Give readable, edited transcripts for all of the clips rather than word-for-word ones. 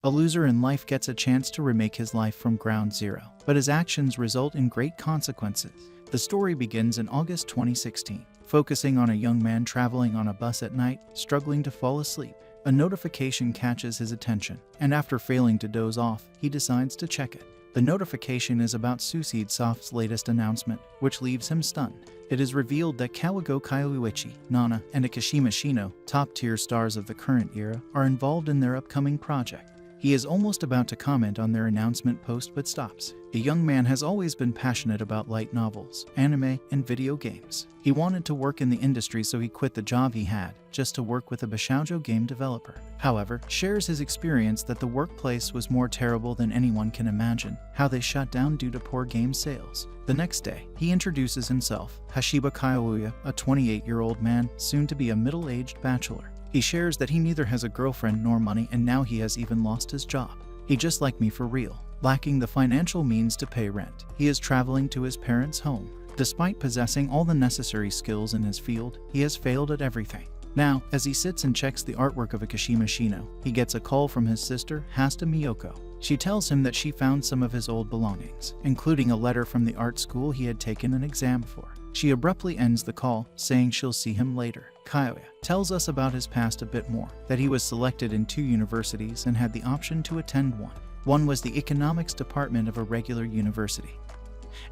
A loser in life gets a chance to remake his life from ground zero, but his actions result in great consequences. The story begins in August 2016, focusing on a young man traveling on a bus at night, struggling to fall asleep. A notification catches his attention, and after failing to doze off, he decides to check it. The notification is about Suicidesoft's latest announcement, which leaves him stunned. It is revealed that Kawago Kyoichi, Nana, and Akashima Shino, top-tier stars of the current era, are involved in their upcoming project. He is almost about to comment on their announcement post but stops. The young man has always been passionate about light novels, anime, and video games. He wanted to work in the industry, so he quit the job he had just to work with a Bishoujo game developer. However, shares his experience that the workplace was more terrible than anyone can imagine, how they shut down due to poor game sales. The next day, he introduces himself, Hashiba Kyoya, a 28-year-old man, soon to be a middle-aged bachelor. He shares that he neither has a girlfriend nor money, and now he has even lost his job. He just like me for real. Lacking the financial means to pay rent, he is traveling to his parents' home. Despite possessing all the necessary skills in his field, he has failed at everything. Now, as he sits and checks the artwork of Akashima Shino, he gets a call from his sister, Hasta Miyoko. She tells him that she found some of his old belongings, including a letter from the art school he had taken an exam for. She abruptly ends the call, saying she'll see him later. Kyoya tells us about his past a bit more, that he was selected in 2 universities and had the option to attend one. One was the economics department of a regular university,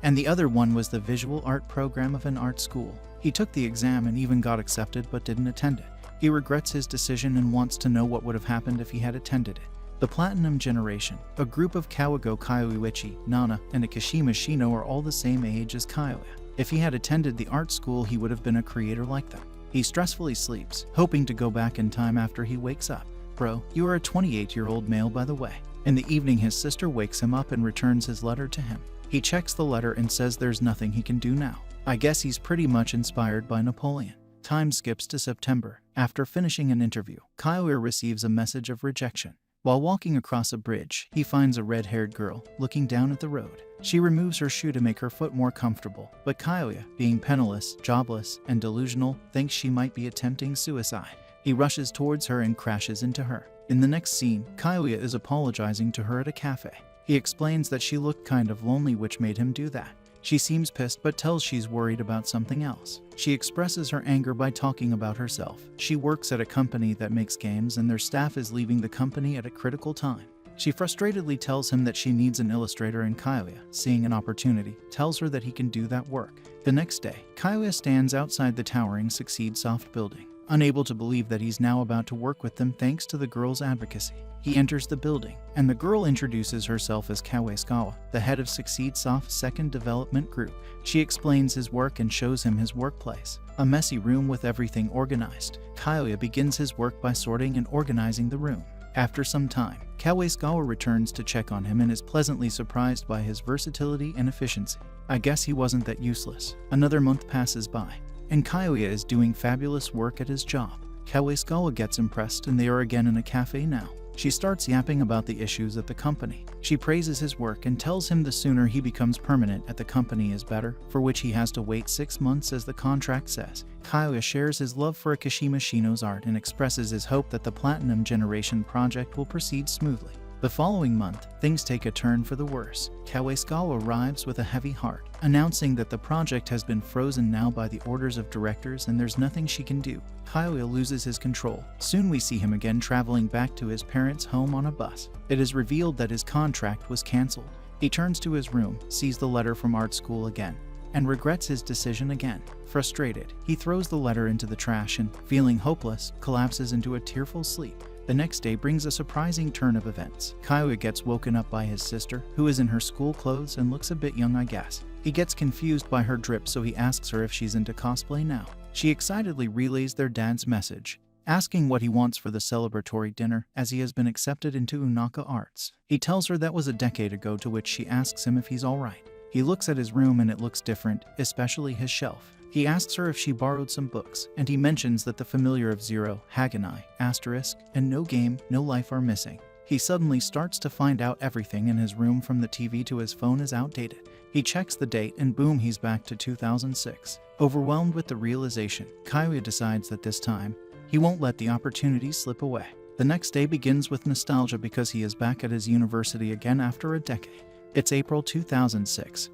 and the other one was the visual art program of an art school. He took the exam and even got accepted but didn't attend it. He regrets his decision and wants to know what would have happened if he had attended it. The Platinum Generation, a group of Kawago Kyoichi, Nana, and Akashima Shino are all the same age as Kyoya. If he had attended the art school, he would have been a creator like them. He stressfully sleeps, hoping to go back in time after he wakes up. Bro, you are a 28-year-old male, by the way. In the evening, his sister wakes him up and returns his letter to him. He checks the letter and says there's nothing he can do now. I guess he's pretty much inspired by Napoleon. Time skips to September. After finishing an interview, Kyoya receives a message of rejection. While walking across a bridge, he finds a red-haired girl looking down at the road. She removes her shoe to make her foot more comfortable, but Kyoya, being penniless, jobless, and delusional, thinks she might be attempting suicide. He rushes towards her and crashes into her. In the next scene, Kyoya is apologizing to her at a cafe. He explains that she looked kind of lonely, which made him do that. She seems pissed but tells she's worried about something else. She expresses her anger by talking about herself. She works at a company that makes games and their staff is leaving the company at a critical time. She frustratedly tells him that she needs an illustrator, and Kyoya, seeing an opportunity, tells her that he can do that work. The next day, Kyoya stands outside the towering Suicidesoft building, unable to believe that he's now about to work with them thanks to the girl's advocacy. He enters the building, and the girl introduces herself as Kawaskawa, the head of Suicidesoft's second development group. She explains his work and shows him his workplace, a messy room with everything organized. Kyoya begins his work by sorting and organizing the room. After some time, Kawaskawa returns to check on him and is pleasantly surprised by his versatility and efficiency. I guess he wasn't that useless. Another month passes by, and Kyoya is doing fabulous work at his job. Kawaskawa gets impressed and they are again in a cafe now. She starts yapping about the issues at the company. She praises his work and tells him the sooner he becomes permanent at the company is better, for which he has to wait 6 months as the contract says. Kyoya shares his love for Akashima Shino's art and expresses his hope that the Platinum Generation project will proceed smoothly. The following month, things take a turn for the worse. Kawaskawa arrives with a heavy heart, announcing that the project has been frozen now by the orders of directors and there's nothing she can do. Kyoya loses his control. Soon we see him again traveling back to his parents' home on a bus. It is revealed that his contract was cancelled. He turns to his room, sees the letter from art school again, and regrets his decision again. Frustrated, he throws the letter into the trash and, feeling hopeless, collapses into a tearful sleep. The next day brings a surprising turn of events. Kyoya gets woken up by his sister, who is in her school clothes and looks a bit young, I guess. He gets confused by her drip, so he asks her if she's into cosplay now. She excitedly relays their dad's message, asking what he wants for the celebratory dinner, as he has been accepted into Unaka Arts. He tells her that was a decade ago, to which she asks him if he's alright. He looks at his room and it looks different, especially his shelf. He asks her if she borrowed some books, and he mentions that the familiar of Zero, Haganai, Asterisk, and No Game, No Life are missing. He suddenly starts to find out everything in his room, from the TV to his phone, is outdated. He checks the date and boom, he's back to 2006. Overwhelmed with the realization, Kyoya decides that this time, he won't let the opportunity slip away. The next day begins with nostalgia because he is back at his university again after a decade. It's April 2006.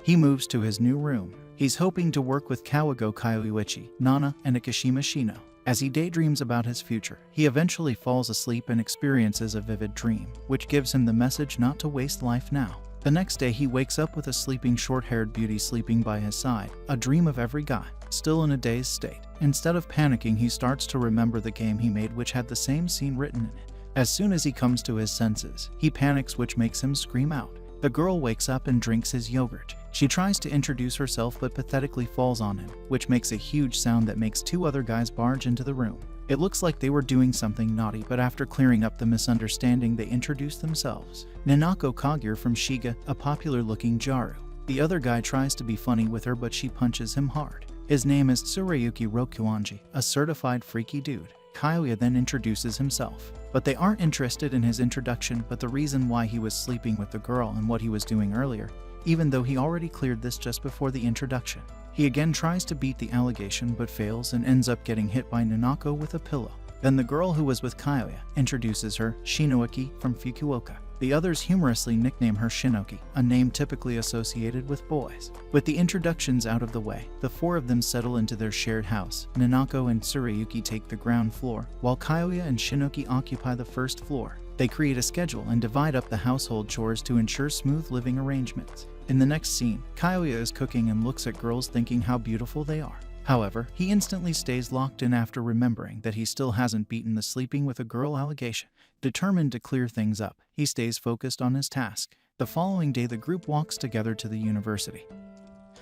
He moves to his new room. He's hoping to work with Kawago Kyoichi, Nana, and Akishima Shino. As he daydreams about his future, he eventually falls asleep and experiences a vivid dream, which gives him the message not to waste life now. The next day he wakes up with a sleeping short-haired beauty sleeping by his side, a dream of every guy, still in a dazed state. Instead of panicking, he starts to remember the game he made which had the same scene written in it. As soon as he comes to his senses, he panics, which makes him scream out. The girl wakes up and drinks his yogurt. She tries to introduce herself but pathetically falls on him, which makes a huge sound that makes two other guys barge into the room. It looks like they were doing something naughty, but after clearing up the misunderstanding, they introduce themselves. Nanako Kagure from Shiga, a popular-looking Jaru. The other guy tries to be funny with her, but she punches him hard. His name is Tsurayuki Rokuanji, a certified freaky dude. Kyoya then introduces himself, but they aren't interested in his introduction but the reason why he was sleeping with the girl and what he was doing earlier, even though he already cleared this just before the introduction. He again tries to beat the allegation but fails and ends up getting hit by Nanako with a pillow. Then the girl who was with Kyoya introduces her, Shinoaki from Fukuoka. The others humorously nickname her Shinoki, a name typically associated with boys. With the introductions out of the way, the four of them settle into their shared house. Nanako and Tsurayuki take the ground floor, while Kyoya and Shinoki occupy the first floor. They create a schedule and divide up the household chores to ensure smooth living arrangements. In the next scene, Kyoya is cooking and looks at girls thinking how beautiful they are. However, he instantly stays locked in after remembering that he still hasn't beaten the sleeping with a girl allegation. Determined to clear things up, he stays focused on his task. The following day, the group walks together to the university,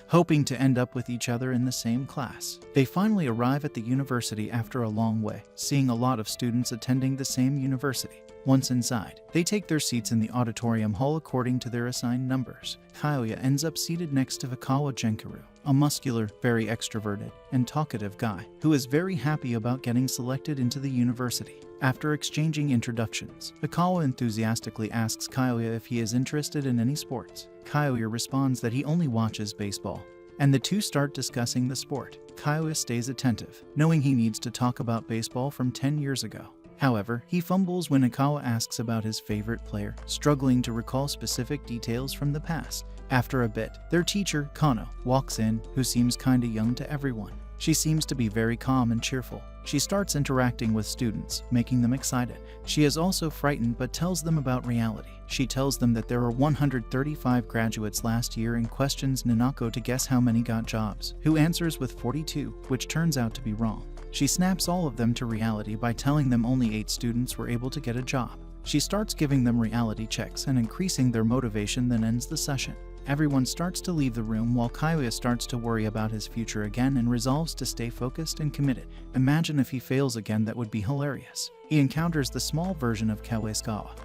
hoping to end up with each other in the same class. They finally arrive at the university after a long way, seeing a lot of students attending the same university. Once inside, they take their seats in the auditorium hall according to their assigned numbers. Kyoya ends up seated next to Fukawa Genkaru, a muscular, very extroverted, and talkative guy who is very happy about getting selected into the university. After exchanging introductions, Fukawa enthusiastically asks Kyoya if he is interested in any sports. Kyoya responds that he only watches baseball, and the two start discussing the sport. Kyoya stays attentive, knowing he needs to talk about baseball from 10 years ago. However, he fumbles when Akawa asks about his favorite player, struggling to recall specific details from the past. After a bit, their teacher, Kano, walks in, who seems kinda young to everyone. She seems to be very calm and cheerful. She starts interacting with students, making them excited. She is also frightened but tells them about reality. She tells them that there are 135 graduates last year and questions Nanako to guess how many got jobs, who answers with 42, which turns out to be wrong. She snaps all of them to reality by telling them only 8 students were able to get a job. She starts giving them reality checks and increasing their motivation, then ends the session. Everyone starts to leave the room while Kyoya starts to worry about his future again and resolves to stay focused and committed. Imagine if he fails again, that would be hilarious. He encounters the small version of Kawaskawa,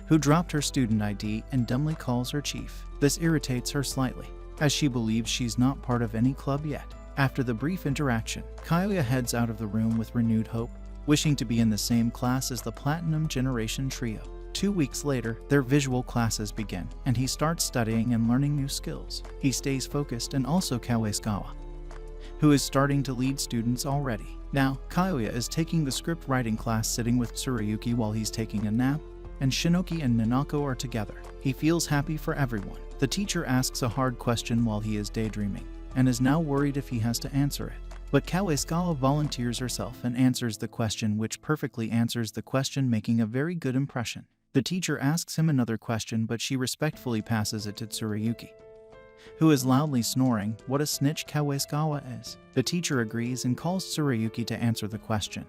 who dropped her student ID and dumbly calls her chief. This irritates her slightly, as she believes she's not part of any club yet. After the brief interaction, Kyoya heads out of the room with renewed hope, wishing to be in the same class as the Platinum Generation Trio. 2 weeks later, their visual classes begin, and he starts studying and learning new skills. He stays focused, and also Kawaskawa, who is starting to lead students already. Now, Kyoya is taking the script writing class sitting with Tsurayuki while he's taking a nap, and Shinoki and Nanako are together. He feels happy for everyone. The teacher asks a hard question while he is daydreaming, and is now worried if he has to answer it. But Kawaskawa volunteers herself and answers the question, which perfectly answers the question, making a very good impression. The teacher asks him another question, but she respectfully passes it to Tsurayuki, who is loudly snoring. What a snitch Kawaskawa is. The teacher agrees and calls Tsurayuki to answer the question,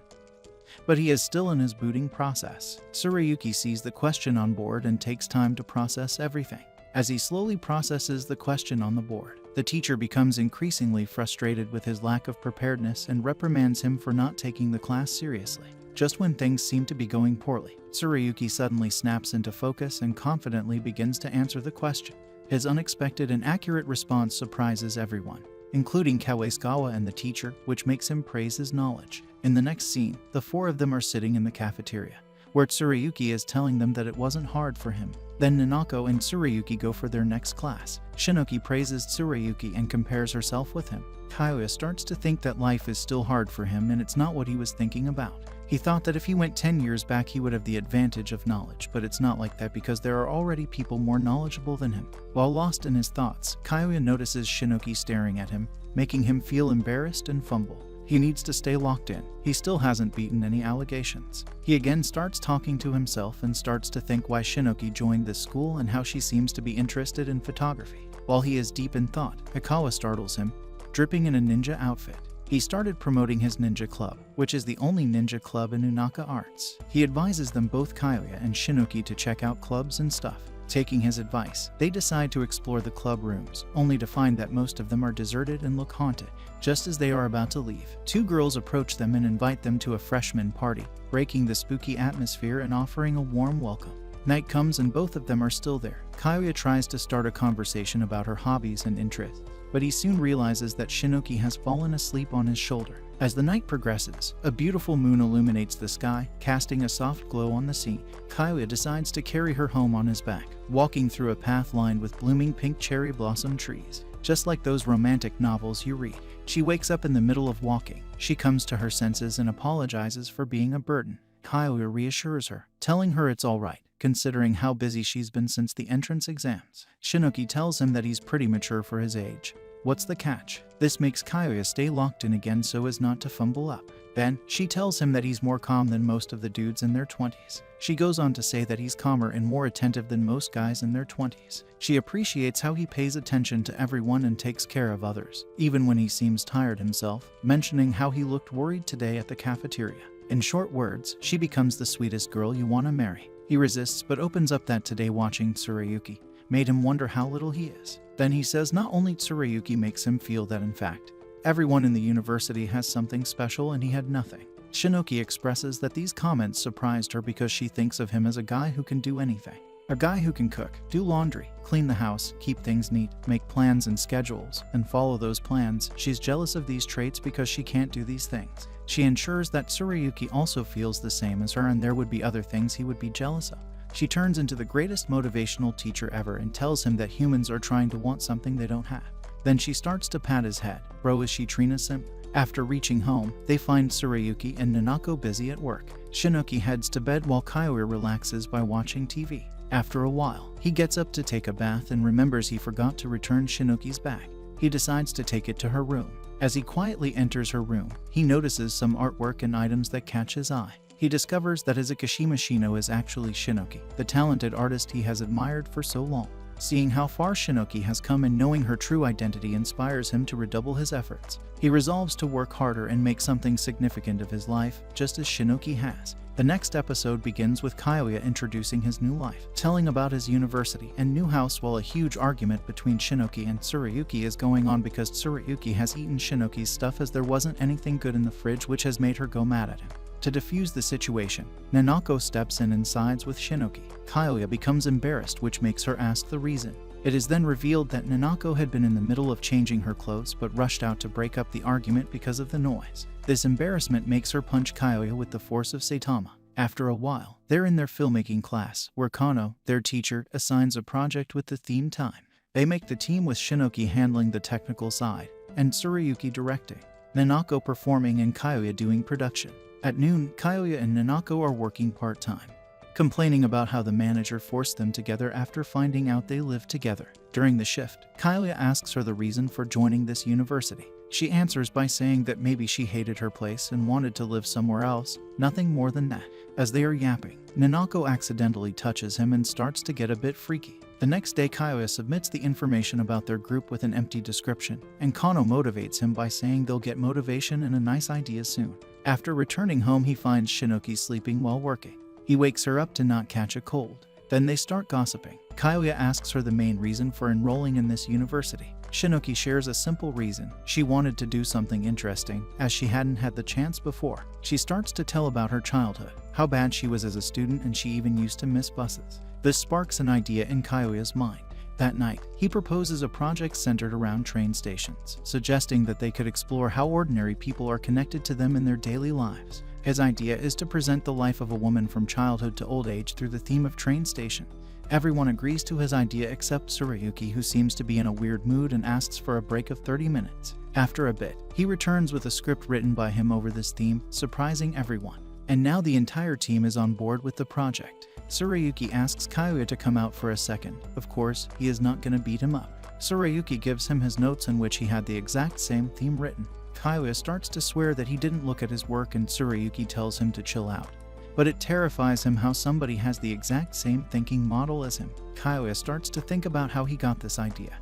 but he is still in his booting process. Tsurayuki sees the question on board and takes time to process everything. As he slowly processes the question on the board, the teacher becomes increasingly frustrated with his lack of preparedness and reprimands him for not taking the class seriously. Just when things seem to be going poorly, Tsurayuki suddenly snaps into focus and confidently begins to answer the question. His unexpected and accurate response surprises everyone, including Kawaskawa and the teacher, which makes him praise his knowledge. In the next scene, the four of them are sitting in the cafeteria, where Tsurayuki is telling them that it wasn't hard for him. Then Nanako and Tsurayuki go for their next class. Shinoki praises Tsurayuki and compares herself with him. Kaguya starts to think that life is still hard for him and it's not what he was thinking about. He thought that if he went 10 years back he would have the advantage of knowledge, but it's not like that because there are already people more knowledgeable than him. While lost in his thoughts, Kaguya notices Shinoki staring at him, making him feel embarrassed and fumble. He needs to stay locked in. He still hasn't beaten any allegations. He again starts talking to himself and starts to think why Shinoki joined this school and how she seems to be interested in photography. While he is deep in thought, Hikawa startles him, dripping in a ninja outfit. He started promoting his ninja club, which is the only ninja club in Unaka Arts. He advises them both, Kaguya and Shinoki, to check out clubs and stuff. Taking his advice, they decide to explore the club rooms, only to find that most of them are deserted and look haunted. Just as they are about to leave, two girls approach them and invite them to a freshman party, breaking the spooky atmosphere and offering a warm welcome. Night comes and both of them are still there. Kaguya tries to start a conversation about her hobbies and interests, but he soon realizes that Shinoki has fallen asleep on his shoulder. As the night progresses, a beautiful moon illuminates the sky, casting a soft glow on the scene. Kaguya decides to carry her home on his back, walking through a path lined with blooming pink cherry blossom trees. Just like those romantic novels you read. She wakes up in the middle of walking. She comes to her senses and apologizes for being a burden. Kaguya reassures her, telling her it's all right, considering how busy she's been since the entrance exams. Shinoki tells him that he's pretty mature for his age. What's the catch? This makes Kaguya stay locked in again so as not to fumble up. Then, she tells him that he's more calm than most of the dudes in their 20s. She goes on to say that he's calmer and more attentive than most guys in their 20s. She appreciates how he pays attention to everyone and takes care of others, even when he seems tired himself, mentioning how he looked worried today at the cafeteria. In short words, she becomes the sweetest girl you want to marry. He resists but opens up that today watching Tsurayuki made him wonder how little he is. Then he says not only Tsurayuki makes him feel that in fact, everyone in the university has something special and he had nothing. Shinoki expresses that these comments surprised her because she thinks of him as a guy who can do anything. A guy who can cook, do laundry, clean the house, keep things neat, make plans and schedules, and follow those plans. She's jealous of these traits because she can't do these things. She ensures that Tsurayuki also feels the same as her and there would be other things he would be jealous of. She turns into the greatest motivational teacher ever and tells him that humans are trying to want something they don't have. Then she starts to pat his head. Bro, is she Trina simp? After reaching home, they find Tsurayuki and Nanako busy at work. Shinoki heads to bed while Kaguya relaxes by watching TV. After a while, he gets up to take a bath and remembers he forgot to return Shinoki's bag. He decides to take it to her room. As he quietly enters her room, he notices some artwork and items that catch his eye. He discovers that his Akashima Shino is actually Shinoki, the talented artist he has admired for so long. Seeing how far Shinoki has come and knowing her true identity inspires him to redouble his efforts. He resolves to work harder and make something significant of his life, just as Shinoki has. The next episode begins with Kaguya introducing his new life, telling about his university and new house while a huge argument between Shinoki and Tsurayuki is going on because Tsurayuki has eaten Shinoki's stuff as there wasn't anything good in the fridge, which has made her go mad at him. To defuse the situation, Nanako steps in and sides with Shinoki. Kaguya becomes embarrassed, which makes her ask the reason. It is then revealed that Nanako had been in the middle of changing her clothes but rushed out to break up the argument because of the noise. This embarrassment makes her punch Kaguya with the force of Saitama. After a while, they're in their filmmaking class, where Kano, their teacher, assigns a project with the theme time. They make the team with Shinoki handling the technical side, and Tsurayuki directing, Nanako performing and Kaguya doing production. At noon, Kaguya and Nanako are working part-time, complaining about how the manager forced them together after finding out they lived together. During the shift, Kaguya asks her the reason for joining this university. She answers by saying that maybe she hated her place and wanted to live somewhere else, nothing more than that. As they are yapping, Nanako accidentally touches him and starts to get a bit freaky. The next day, Kaguya submits the information about their group with an empty description, and Kano motivates him by saying they'll get motivation and a nice idea soon. After returning home, he finds Shinoki sleeping while working. He wakes her up to not catch a cold. Then they start gossiping. Kaguya asks her the main reason for enrolling in this university. Shinoki shares a simple reason. She wanted to do something interesting, as she hadn't had the chance before. She starts to tell about her childhood, how bad she was as a student, and she even used to miss buses. This sparks an idea in Kaguya's mind. That night, he proposes a project centered around train stations, suggesting that they could explore how ordinary people are connected to them in their daily lives. His idea is to present the life of a woman from childhood to old age through the theme of train station. Everyone agrees to his idea except Tsurayuki, who seems to be in a weird mood and asks for a break of 30 minutes. After a bit, he returns with a script written by him over this theme, surprising everyone. And now the entire team is on board with the project. Tsurayuki asks Kayuya to come out for a second. Of course, he is not going to beat him up. Tsurayuki gives him his notes in which he had the exact same theme written. Kayuya starts to swear that he didn't look at his work and Tsurayuki tells him to chill out. But it terrifies him how somebody has the exact same thinking model as him. Kayuya starts to think about how he got this idea.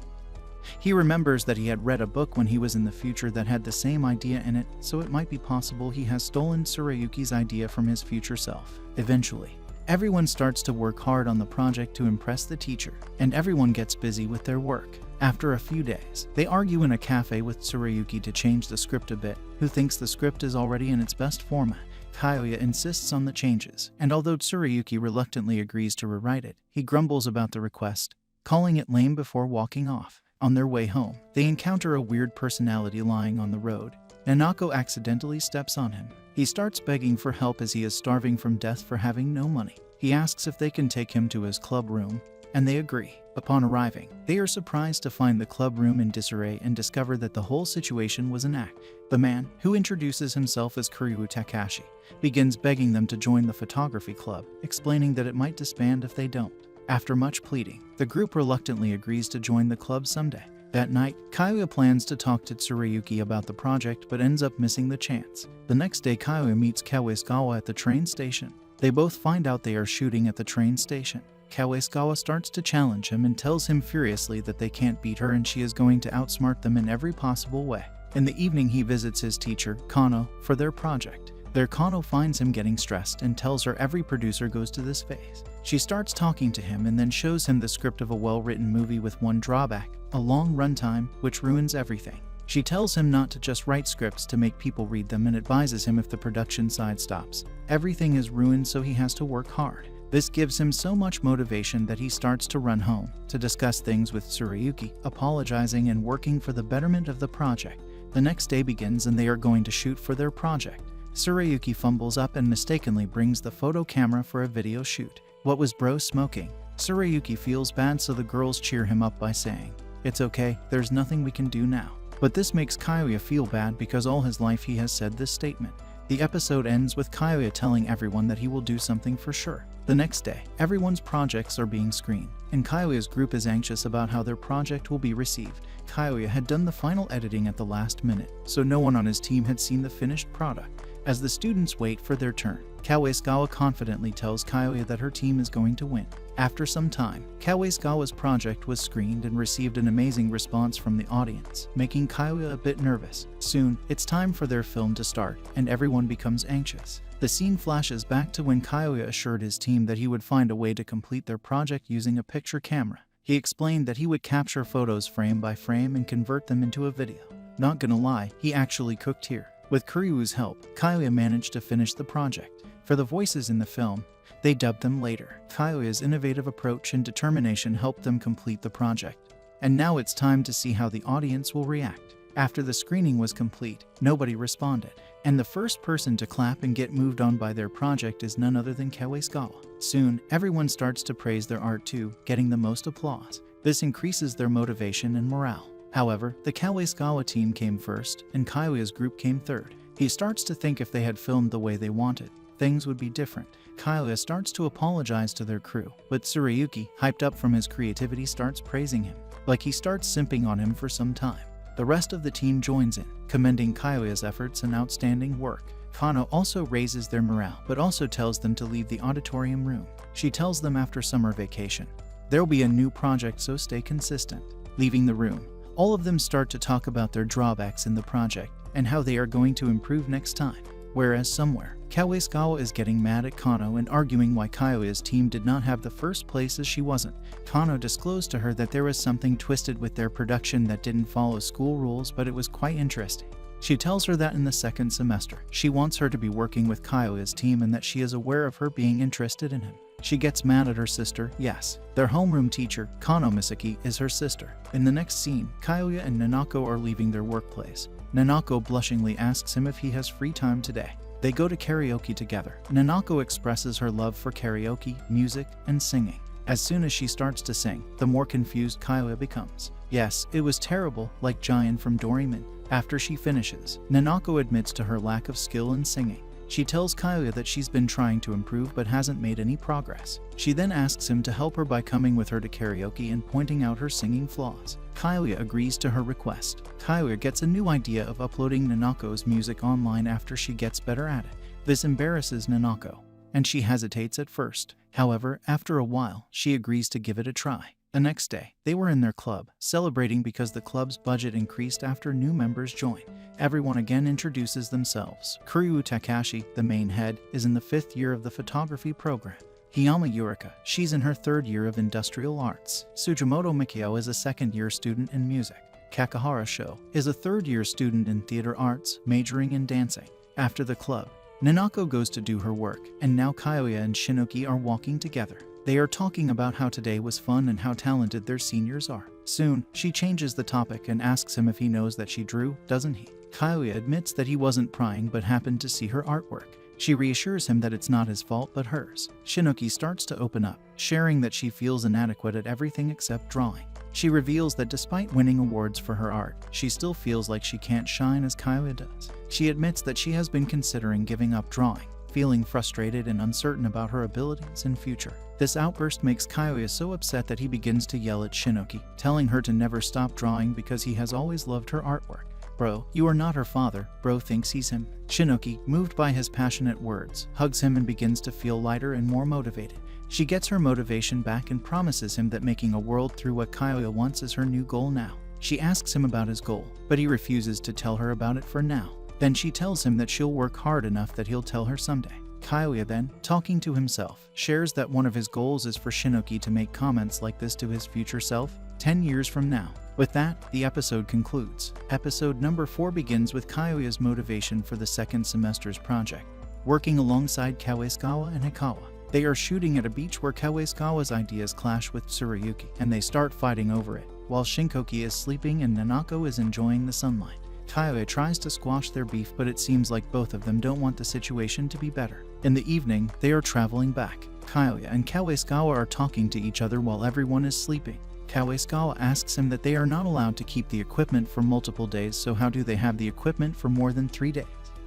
He remembers that he had read a book when he was in the future that had the same idea in it, so it might be possible he has stolen Tsurayuki's idea from his future self. Eventually, everyone starts to work hard on the project to impress the teacher, and everyone gets busy with their work. After a few days, they argue in a cafe with Tsurayuki to change the script a bit, who thinks the script is already in its best format. Kayuya insists on the changes, and although Tsurayuki reluctantly agrees to rewrite it, he grumbles about the request, calling it lame before walking off. On their way home, they encounter a weird personality lying on the road. Nanako accidentally steps on him. He starts begging for help as he is starving from death for having no money. He asks if they can take him to his club room, and they agree. Upon arriving, they are surprised to find the club room in disarray and discover that the whole situation was an act. The man, who introduces himself as Kuryu Takashi, begins begging them to join the photography club, explaining that it might disband if they don't. After much pleading, the group reluctantly agrees to join the club someday. That night, Kayuya plans to talk to Tsurayuki about the project but ends up missing the chance. The next day, Kayuya meets Kawaisugawa at the train station. They both find out they are shooting at the train station. Kawaisugawa starts to challenge him and tells him furiously that they can't beat her and she is going to outsmart them in every possible way. In the evening, he visits his teacher, Kano, for their project. There, Kano finds him getting stressed and tells her every producer goes to this phase. She starts talking to him and then shows him the script of a well-written movie with one drawback, a long runtime, which ruins everything. She tells him not to just write scripts to make people read them and advises him if the production side stops, everything is ruined, so he has to work hard. This gives him so much motivation that he starts to run home to discuss things with Tsurayuki, apologizing and working for the betterment of the project. The next day begins and they are going to shoot for their project. Tsurayuki fumbles up and mistakenly brings the photo camera for a video shoot. What was bro smoking? Tsurayuki feels bad, so the girls cheer him up by saying, "It's okay, there's nothing we can do now." But this makes Kayuya feel bad because all his life he has said this statement. The episode ends with Kayuya telling everyone that he will do something for sure. The next day, everyone's projects are being screened, and Kayuya's group is anxious about how their project will be received. Kayuya had done the final editing at the last minute, so no one on his team had seen the finished product. As the students wait for their turn, Kawaisugawa confidently tells Kayuya that her team is going to win. After some time, Kawaisugawa's project was screened and received an amazing response from the audience, making Kayuya a bit nervous. Soon, it's time for their film to start, and everyone becomes anxious. The scene flashes back to when Kayuya assured his team that he would find a way to complete their project using a picture camera. He explained that he would capture photos frame by frame and convert them into a video. Not gonna lie, he actually cooked here. With Kuryu's help, Kayuya managed to finish the project. For the voices in the film, they dubbed them later. Kayuya's innovative approach and determination helped them complete the project. And now it's time to see how the audience will react. After the screening was complete, nobody responded, and the first person to clap and get moved on by their project is none other than Kawaisugawa. Soon, everyone starts to praise their art too, getting the most applause. This increases their motivation and morale. However, the Kawaisugawa team came first, and Kayuya's group came third. He starts to think if they had filmed the way they wanted, things would be different. Kayuya starts to apologize to their crew, but Tsurayuki, hyped up from his creativity, starts praising him, like he starts simping on him for some time. The rest of the team joins in, commending Kayuya's efforts and outstanding work. Kano also raises their morale, but also tells them to leave the auditorium room. She tells them after summer vacation, there'll be a new project, so stay consistent. Leaving the room, all of them start to talk about their drawbacks in the project and how they are going to improve next time. Whereas somewhere, Kawaisugawa is getting mad at Kano and arguing why Kayuya's team did not have the first place as she wasn't. Kano disclosed to her that there was something twisted with their production that didn't follow school rules, but it was quite interesting. She tells her that in the second semester, she wants her to be working with Kayuya's team and that she is aware of her being interested in him. She gets mad at her sister. Yes, their homeroom teacher, Kano Misaki, is her sister. In the next scene, Kayuya and Nanako are leaving their workplace. Nanako blushingly asks him if he has free time today. They go to karaoke together. Nanako expresses her love for karaoke, music, and singing. As soon as she starts to sing, the more confused Kaoya becomes. Yes, it was terrible, like Giant from Doraemon. After she finishes, Nanako admits to her lack of skill in singing. She tells Kaoya that she's been trying to improve but hasn't made any progress. She then asks him to help her by coming with her to karaoke and pointing out her singing flaws. Kaoya agrees to her request. Kaoya gets a new idea of uploading Nanako's music online after she gets better at it. This embarrasses Nanako, and she hesitates at first. However, after a while, she agrees to give it a try. The next day, they were in their club, celebrating because the club's budget increased after new members joined. Everyone again introduces themselves. Kuryu Takashi, the main head, is in the 5th year of the photography program. Hiyama Yurika, she's in her 3rd year of industrial arts. Sujimoto Mikio is a 2nd-year student in music. Kakahara Sho is a 3rd-year student in theater arts, majoring in dancing. After the club, Nanako goes to do her work, and now Kaoya and Shinoki are walking together. They are talking about how today was fun and how talented their seniors are. Soon, she changes the topic and asks him if he knows that she drew, doesn't he? Kaoya admits that he wasn't prying but happened to see her artwork. She reassures him that it's not his fault but hers. Shinoki starts to open up, sharing that she feels inadequate at everything except drawing. She reveals that despite winning awards for her art, she still feels like she can't shine as Kaoya does. She admits that she has been considering giving up drawing, feeling frustrated and uncertain about her abilities and future. This outburst makes Kaoya so upset that he begins to yell at Shinoki, telling her to never stop drawing because he has always loved her artwork. Bro, you are not her father, bro thinks he's him. Shinoki, moved by his passionate words, hugs him and begins to feel lighter and more motivated. She gets her motivation back and promises him that making a world through what Kaoya wants is her new goal now. She asks him about his goal, but he refuses to tell her about it for now. Then she tells him that she'll work hard enough that he'll tell her someday. Kaoya then, talking to himself, shares that one of his goals is for Shinoki to make comments like this to his future self 10 years from now. With that, the episode concludes. Episode number 4 begins with Kaoya's motivation for the 2nd semester's project, working alongside Kawaisukawa and Hikawa. They are shooting at a beach where Kawaisukawa's ideas clash with Tsurayuki, and they start fighting over it, while Shinkoki is sleeping and Nanako is enjoying the sunlight. Kaoya tries to squash their beef, but it seems like both of them don't want the situation to be better. In the evening, they are traveling back. Kaoya and Kawaisukawa are talking to each other while everyone is sleeping. Kawaisukawa asks him that they are not allowed to keep the equipment for multiple days, so how do they have the equipment for more than 3 days?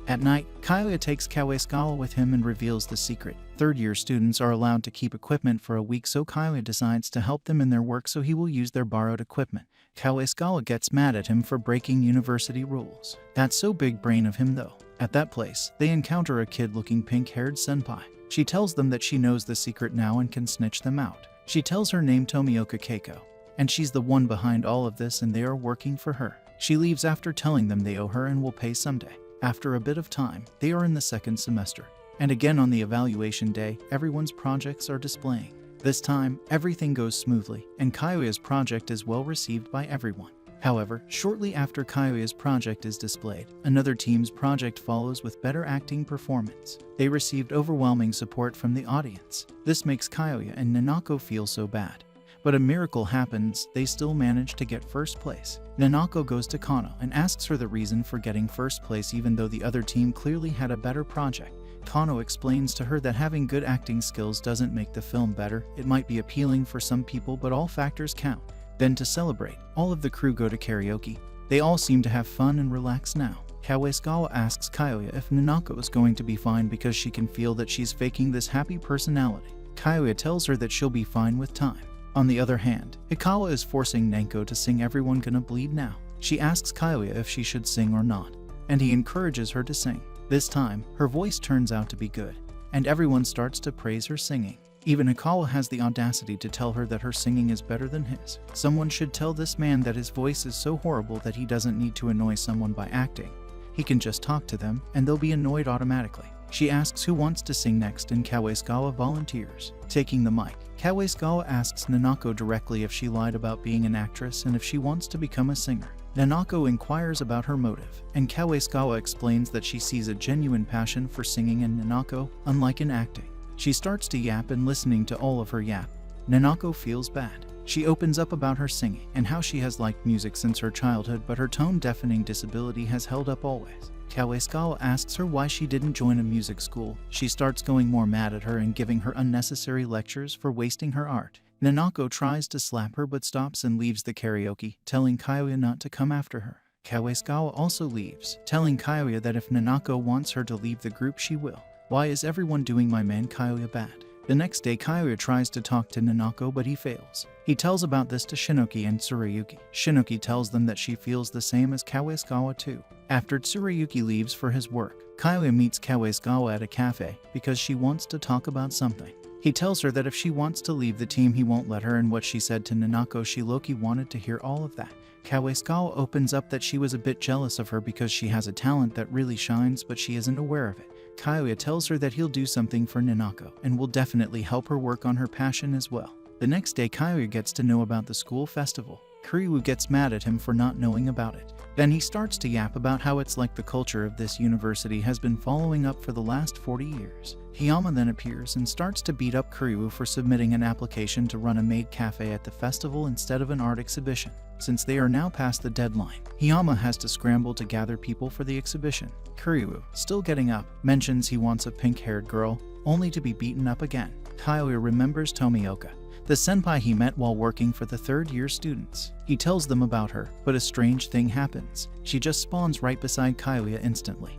At night, Kaoya takes Kawaisukawa with him and reveals the secret. 3rd-year students are allowed to keep equipment for a week, so Kaoya decides to help them in their work, so he will use their borrowed equipment. Kawaisukawa gets mad at him for breaking university rules. That's so big brain of him though. At that place, they encounter a kid-looking pink-haired senpai. She tells them that she knows the secret now and can snitch them out. She tells her name Tomioka Keiko, and she's the one behind all of this and they are working for her. She leaves after telling them they owe her and will pay someday. After a bit of time, they are in the 2nd semester. And again on the evaluation day, everyone's projects are displaying. This time, everything goes smoothly, and Kaoya's project is well received by everyone. However, shortly after Kaoya's project is displayed, another team's project follows with better acting performance. They received overwhelming support from the audience. This makes Kaoya and Nanako feel so bad. But a miracle happens, they still manage to get 1st place. Nanako goes to Kano and asks her the reason for getting 1st place even though the other team clearly had a better project. Kano explains to her that having good acting skills doesn't make the film better. It might be appealing for some people, but all factors count. Then to celebrate, all of the crew go to karaoke. They all seem to have fun and relax now. Kawaisukawa asks Kaoya if Nanako is going to be fine because she can feel that she's faking this happy personality. Kaoya tells her that she'll be fine with time. On the other hand, Hikawa is forcing Nenko to sing Everyone Gonna Bleed Now. She asks Kaoya if she should sing or not, and he encourages her to sing. This time, her voice turns out to be good, and everyone starts to praise her singing. Even Hikawa has the audacity to tell her that her singing is better than his. Someone should tell this man that his voice is so horrible that he doesn't need to annoy someone by acting. He can just talk to them, and they'll be annoyed automatically. She asks who wants to sing next, and Kawaisukawa volunteers. Taking the mic, Kawaisukawa asks Nanako directly if she lied about being an actress and if she wants to become a singer. Nanako inquires about her motive, and Kawaisukawa explains that she sees a genuine passion for singing in Nanako, unlike in acting. She starts to yap, and listening to all of her yap, Nanako feels bad. She opens up about her singing and how she has liked music since her childhood, but her tone-deafening disability has held up always. Kawaskawa asks her why she didn't join a music school. She starts going more mad at her and giving her unnecessary lectures for wasting her art. Nanako tries to slap her but stops and leaves the karaoke, telling Kaguya not to come after her. Kawaskawa also leaves, telling Kaguya that if Nanako wants her to leave the group, she will. Why is everyone doing my man Kaguya bad? The next day, Kaguya tries to talk to Nanako, but he fails. He tells about this to Shinoki and Tsurayuki. Shinoki tells them that she feels the same as Kawaskawa too. After Tsurayuki leaves for his work, Kaguya meets Kawaskawa at a cafe because she wants to talk about something. He tells her that if she wants to leave the team, he won't let her, and what she said to Nanako, Shiloki wanted to hear all of that. Kawaskawa opens up that she was a bit jealous of her because she has a talent that really shines, but she isn't aware of it. Kaguya tells her that he'll do something for Nanako and will definitely help her work on her passion as well. The next day, Kaguya gets to know about the school festival. Kiryu gets mad at him for not knowing about it. Then he starts to yap about how it's like the culture of this university has been following up for the last 40 years. Hiyama then appears and starts to beat up Kiryu for submitting an application to run a maid cafe at the festival instead of an art exhibition. Since they are now past the deadline, Hiyama has to scramble to gather people for the exhibition. Kiryu, still getting up, mentions he wants a pink-haired girl, only to be beaten up again. Kaguya remembers Tomioka, the senpai he met while working for the third-year students. He tells them about her, but a strange thing happens. She just spawns right beside Kaguya instantly.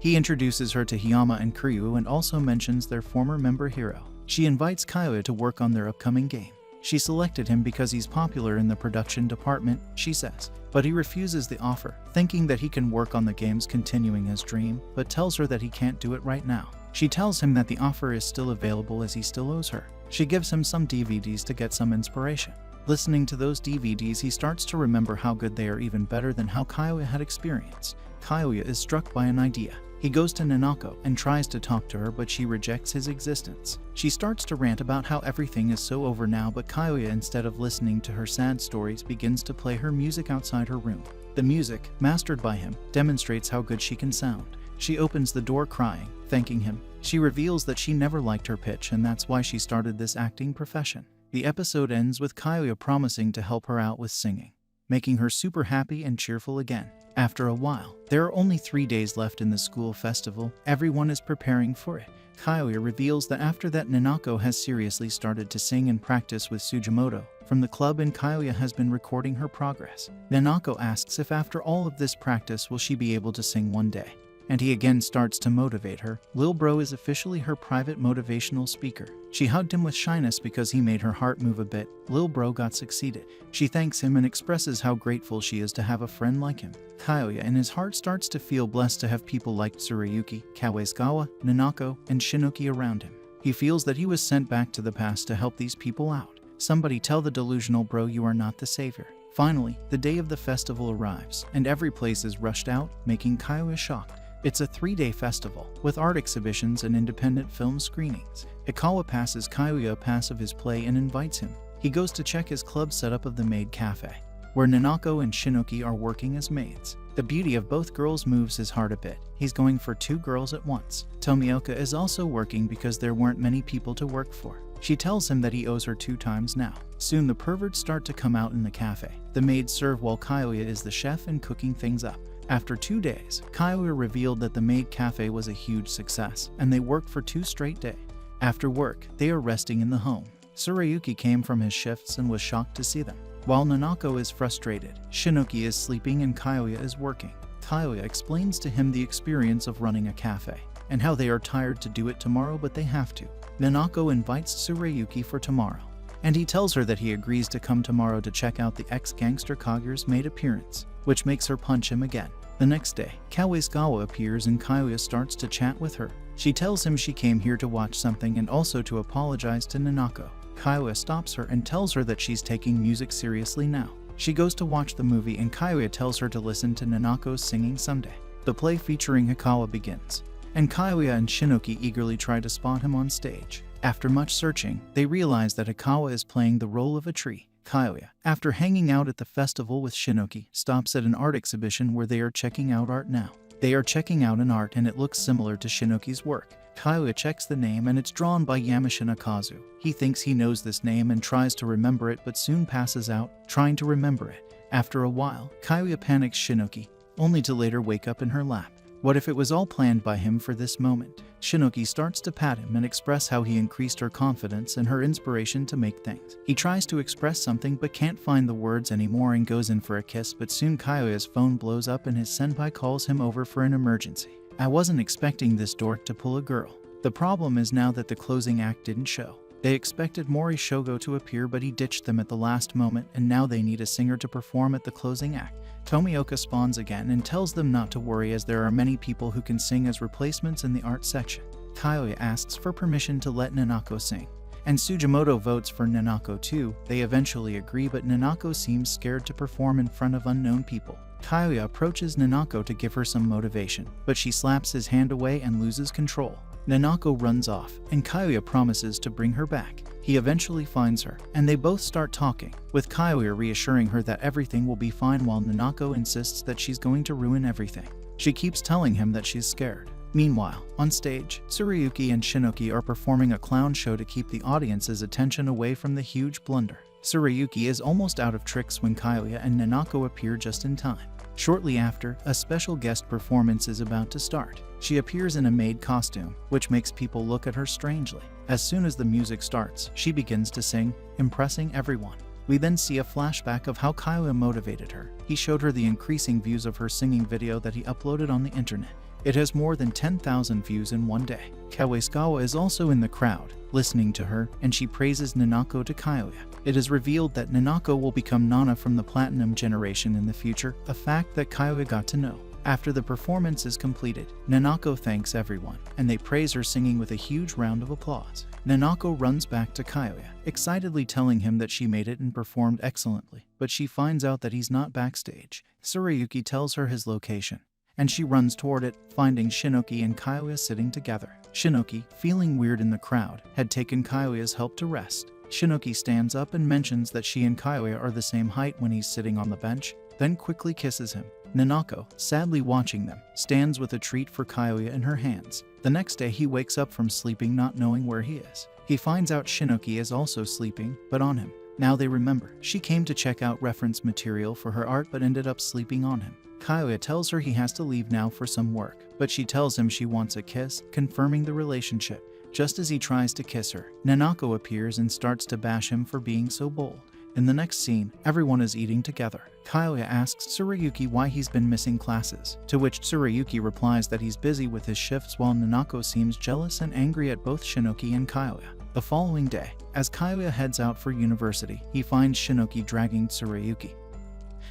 He introduces her to Hiyama and Kiryu and also mentions their former member Hiro. She invites Kaguya to work on their upcoming game. She selected him because he's popular in the production department, she says, but he refuses the offer, thinking that he can work on the game's continuing his dream, but tells her that he can't do it right now. She tells him that the offer is still available as he still owes her. She gives him some DVDs to get some inspiration. Listening to those DVDs, he starts to remember how good they are, even better than how Kaguya had experienced. Kaguya is struck by an idea. He goes to Nanako and tries to talk to her, but she rejects his existence. She starts to rant about how everything is so over now, but Kaguya, instead of listening to her sad stories, begins to play her music outside her room. The music, mastered by him, demonstrates how good she can sound. She opens the door crying, thanking him. She reveals that she never liked her pitch and that's why she started this acting profession. The episode ends with Kaguya promising to help her out with singing, making her super happy and cheerful again. After a while, there are only 3 days left in the school festival. Everyone is preparing for it. Kaguya reveals that after that, Nanako has seriously started to sing and practice with Sugimoto from the club, and Kaguya has been recording her progress. Nanako asks if after all of this practice will she be able to sing one day, and he again starts to motivate her. Lil Bro is officially her private motivational speaker. She hugged him with shyness because he made her heart move a bit. Lil Bro got succeeded. She thanks him and expresses how grateful she is to have a friend like him. Kaguya in his heart starts to feel blessed to have people like Tsurayuki, Kawaskawa, Nanako, and Shinoki around him. He feels that he was sent back to the past to help these people out. Somebody tell the delusional bro you are not the savior. Finally, the day of the festival arrives, and every place is rushed out, making Kaguya shocked. It's a 3-day festival, with art exhibitions and independent film screenings. Hikawa passes Kaguya a pass of his play and invites him. He goes to check his club setup of the maid cafe, where Nanako and Shinoki are working as maids. The beauty of both girls moves his heart a bit. He's going for 2 girls at once. Tomioka is also working because there weren't many people to work for. She tells him that he owes her 2 times now. Soon the perverts start to come out in the cafe. The maids serve while Kaguya is the chef and cooking things up. After 2 days, Kaguya revealed that the maid cafe was a huge success, and they worked for 2 straight days. After work, they are resting in the home. Tsurayuki came from his shifts and was shocked to see them. While Nanako is frustrated, Shinoki is sleeping and Kaguya is working. Kaguya explains to him the experience of running a cafe, and how they are tired to do it tomorrow, but they have to. Nanako invites Tsurayuki for tomorrow, and he tells her that he agrees to come tomorrow to check out the ex-gangster Kaguya's maid appearance, which makes her punch him again. The next day, Kawaskawa appears and Kaguya starts to chat with her. She tells him she came here to watch something and also to apologize to Nanako. Kaguya stops her and tells her that she's taking music seriously now. She goes to watch the movie and Kaguya tells her to listen to Nanako's singing someday. The play featuring Hikawa begins, and Kaguya and Shinoki eagerly try to spot him on stage. After much searching, they realize that Hikawa is playing the role of a tree. Kaguya, after hanging out at the festival with Shinoki, stops at an art exhibition where they are checking out art now. They are checking out an art and it looks similar to Shinoki's work. Kyoya checks the name and it's drawn by Yamashina Kazu. He thinks he knows this name and tries to remember it but soon passes out, trying to remember it. After a while, Kyoya panics Shinoki, only to later wake up in her lap. What if it was all planned by him for this moment? Shinoki starts to pat him and express how he increased her confidence and her inspiration to make things. He tries to express something but can't find the words anymore and goes in for a kiss, but soon Kyoya's phone blows up and his senpai calls him over for an emergency. I wasn't expecting this dork to pull a girl. The problem is now that the closing act didn't show. They expected Mori Shogo to appear but he ditched them at the last moment and now they need a singer to perform at the closing act. Tomioka spawns again and tells them not to worry as there are many people who can sing as replacements in the art section. Kyoya asks for permission to let Nanako sing, and Sugimoto votes for Nanako too. They eventually agree but Nanako seems scared to perform in front of unknown people. Kyoya approaches Nanako to give her some motivation, but she slaps his hand away and loses control. Nanako runs off, and Kyoya promises to bring her back. He eventually finds her, and they both start talking, with Kyoya reassuring her that everything will be fine while Nanako insists that she's going to ruin everything. She keeps telling him that she's scared. Meanwhile, on stage, Tsurayuki and Shinoki are performing a clown show to keep the audience's attention away from the huge blunder. Tsurayuki is almost out of tricks when Kyoya and Nanako appear just in time. Shortly after, a special guest performance is about to start. She appears in a maid costume, which makes people look at her strangely. As soon as the music starts, she begins to sing, impressing everyone. We then see a flashback of how Kyoya motivated her. He showed her the increasing views of her singing video that he uploaded on the internet. It has more than 10,000 views in one day. Kawaskawa is also in the crowd, listening to her, and she praises Nanako to Kyoya. It is revealed that Nanako will become Nana from the Platinum generation in the future, a fact that Kyoya got to know. After the performance is completed, Nanako thanks everyone, and they praise her singing with a huge round of applause. Nanako runs back to Kyoya, excitedly telling him that she made it and performed excellently, but she finds out that he's not backstage. Tsurayuki tells her his location, and she runs toward it, finding Shinoki and Kyoya sitting together. Shinoki, feeling weird in the crowd, had taken Kyoya's help to rest. Shinoki stands up and mentions that she and Kyoya are the same height when he's sitting on the bench, then quickly kisses him. Nanako, sadly watching them, stands with a treat for Kyoya in her hands. The next day he wakes up from sleeping not knowing where he is. He finds out Shinoki is also sleeping, but on him. Now they remember. She came to check out reference material for her art but ended up sleeping on him. Kyoya tells her he has to leave now for some work, but she tells him she wants a kiss, confirming the relationship. Just as he tries to kiss her, Nanako appears and starts to bash him for being so bold. In the next scene, everyone is eating together. Kyoya asks Tsurayuki why he's been missing classes, to which Tsurayuki replies that he's busy with his shifts while Nanako seems jealous and angry at both Shinoki and Kyoya. The following day, as Kyoya heads out for university, he finds Shinoki dragging Tsurayuki,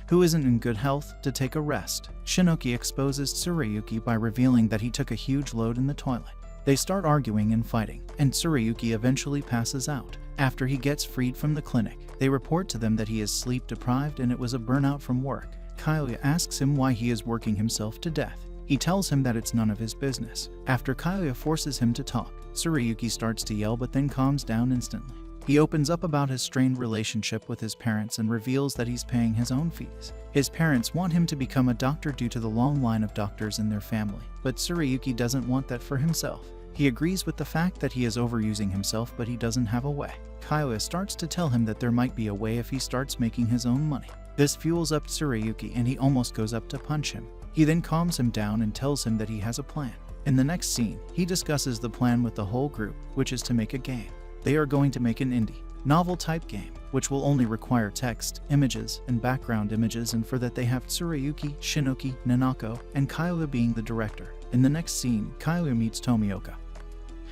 who isn't in good health, to take a rest. Shinoki exposes Tsurayuki by revealing that he took a huge load in the toilet. They start arguing and fighting, and Tsurayuki eventually passes out. After he gets freed from the clinic, they report to them that he is sleep deprived and it was a burnout from work. Kyoya asks him why he is working himself to death. He tells him that it's none of his business. After Kyoya forces him to talk, Tsurayuki starts to yell but then calms down instantly. He opens up about his strained relationship with his parents and reveals that he's paying his own fees. His parents want him to become a doctor due to the long line of doctors in their family, but Tsurayuki doesn't want that for himself. He agrees with the fact that he is overusing himself, but he doesn't have a way. Kyoya starts to tell him that there might be a way if he starts making his own money. This fuels up Tsurayuki and he almost goes up to punch him. He then calms him down and tells him that he has a plan. In the next scene, he discusses the plan with the whole group, which is to make a game. They are going to make an indie, novel-type game, which will only require text, images, and background images, and for that they have Tsurayuki, Shinoki, Nanako, and Kyoya being the director. In the next scene, Kyoya meets Tomioka,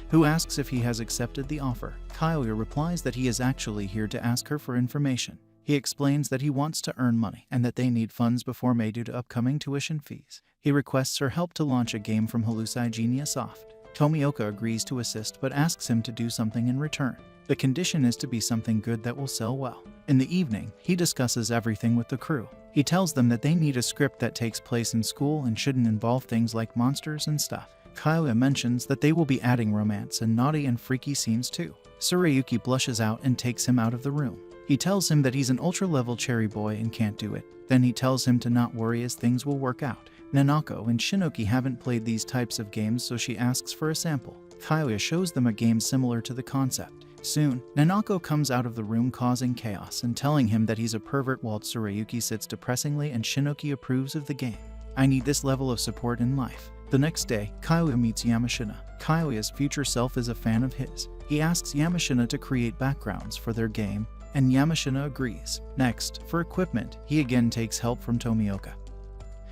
who asks if he has accepted the offer. Kyoya replies that he is actually here to ask her for information. He explains that he wants to earn money and that they need funds before May due to upcoming tuition fees. He requests her help to launch a game from Halluci Genia Soft. Tomioka agrees to assist but asks him to do something in return. The condition is to be something good that will sell well. In the evening, he discusses everything with the crew. He tells them that they need a script that takes place in school and shouldn't involve things like monsters and stuff. Kyoya mentions that they will be adding romance and naughty and freaky scenes too. Tsurayuki blushes out and takes him out of the room. He tells him that he's an ultra-level cherry boy and can't do it. Then he tells him to not worry as things will work out. Nanako and Shinoki haven't played these types of games, so she asks for a sample. Kyoya shows them a game similar to the concept. Soon, Nanako comes out of the room causing chaos and telling him that he's a pervert while Tsurayuki sits depressingly and Shinoki approves of the game. I need this level of support in life. The next day, Kyoya meets Yamashina. Kyoya's future self is a fan of his. He asks Yamashina to create backgrounds for their game, and Yamashina agrees. Next, for equipment, he again takes help from Tomioka,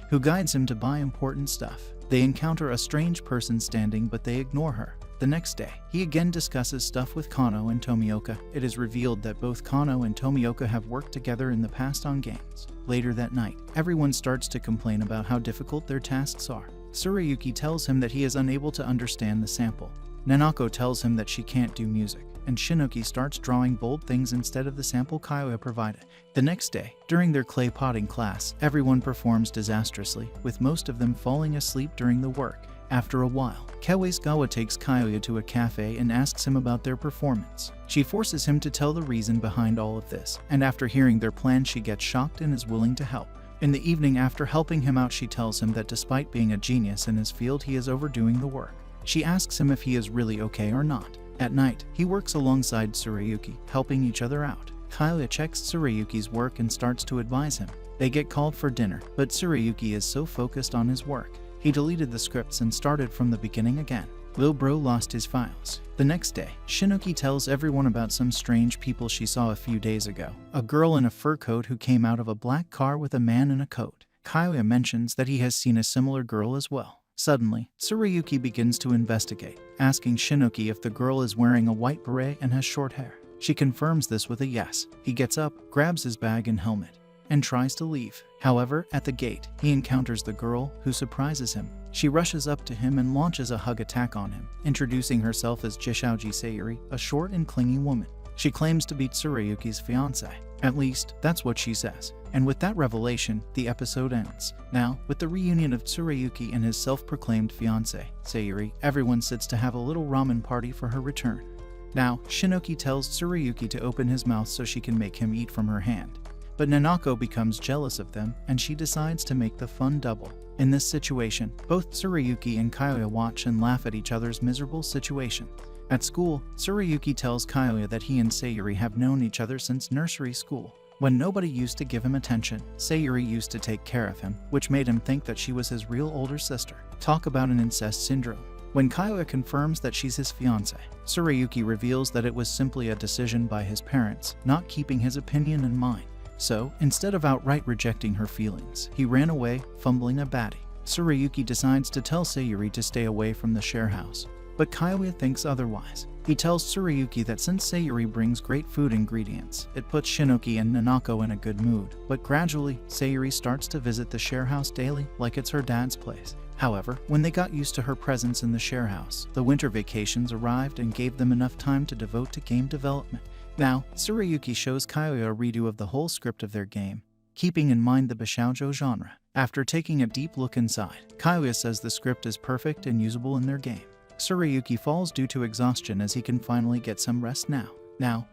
who guides him to buy important stuff. They encounter a strange person standing, but they ignore her. The next day, he again discusses stuff with Kano and Tomioka. It is revealed that both Kano and Tomioka have worked together in the past on games. Later that night, everyone starts to complain about how difficult their tasks are. Tsurayuki tells him that he is unable to understand the sample. Nanako tells him that she can't do music, and Shinoki starts drawing bold things instead of the sample Kyoya provided. The next day, during their clay potting class, everyone performs disastrously, with most of them falling asleep during the work. After a while, Kawaisugawa takes Kyoya to a cafe and asks him about their performance. She forces him to tell the reason behind all of this, and after hearing their plan, she gets shocked and is willing to help. In the evening, after helping him out, she tells him that despite being a genius in his field, he is overdoing the work. She asks him if he is really okay or not. At night, he works alongside Tsurayuki, helping each other out. Kyoya checks Tsurayuki's work and starts to advise him. They get called for dinner, but Tsurayuki is so focused on his work. He deleted the scripts and started from the beginning again. Lil Bro lost his files. The next day, Shinoki tells everyone about some strange people she saw a few days ago. A girl in a fur coat who came out of a black car with a man in a coat. Kyoya mentions that he has seen a similar girl as well. Suddenly, Tsurayuki begins to investigate, asking Shinoki if the girl is wearing a white beret and has short hair. She confirms this with a yes. He gets up, grabs his bag and helmet, and tries to leave. However, at the gate, he encounters the girl, who surprises him. She rushes up to him and launches a hug attack on him, introducing herself as Jishouji Sayuri, a short and clingy woman. She claims to be Tsurayuki's fiancé. At least, that's what she says. And with that revelation, the episode ends. Now, with the reunion of Tsurayuki and his self-proclaimed fiancé, Sayuri, everyone sits to have a little ramen party for her return. Now, Shinoki tells Tsurayuki to open his mouth so she can make him eat from her hand. But Nanako becomes jealous of them, and she decides to make the fun double. In this situation, both Tsurayuki and Kyoya watch and laugh at each other's miserable situation. At school, Tsurayuki tells Kyoya that he and Sayuri have known each other since nursery school. When nobody used to give him attention, Sayuri used to take care of him, which made him think that she was his real older sister. Talk about an incest syndrome. When Kyoya confirms that she's his fiancé, Tsurayuki reveals that it was simply a decision by his parents, not keeping his opinion in mind. So, instead of outright rejecting her feelings, he ran away, fumbling a baddie. Tsurayuki decides to tell Sayuri to stay away from the share house, but Kyoya thinks otherwise. He tells Tsurayuki that since Sayuri brings great food ingredients, it puts Shinoki and Nanako in a good mood, but gradually, Sayuri starts to visit the share house daily, like it's her dad's place. However, when they got used to her presence in the share house, the winter vacations arrived and gave them enough time to devote to game development. Now, Tsurayuki shows Kyoya a redo of the whole script of their game, keeping in mind the bishoujo genre. After taking a deep look inside, Kyoya says the script is perfect and usable in their game. Tsurayuki falls due to exhaustion as he can finally get some rest now.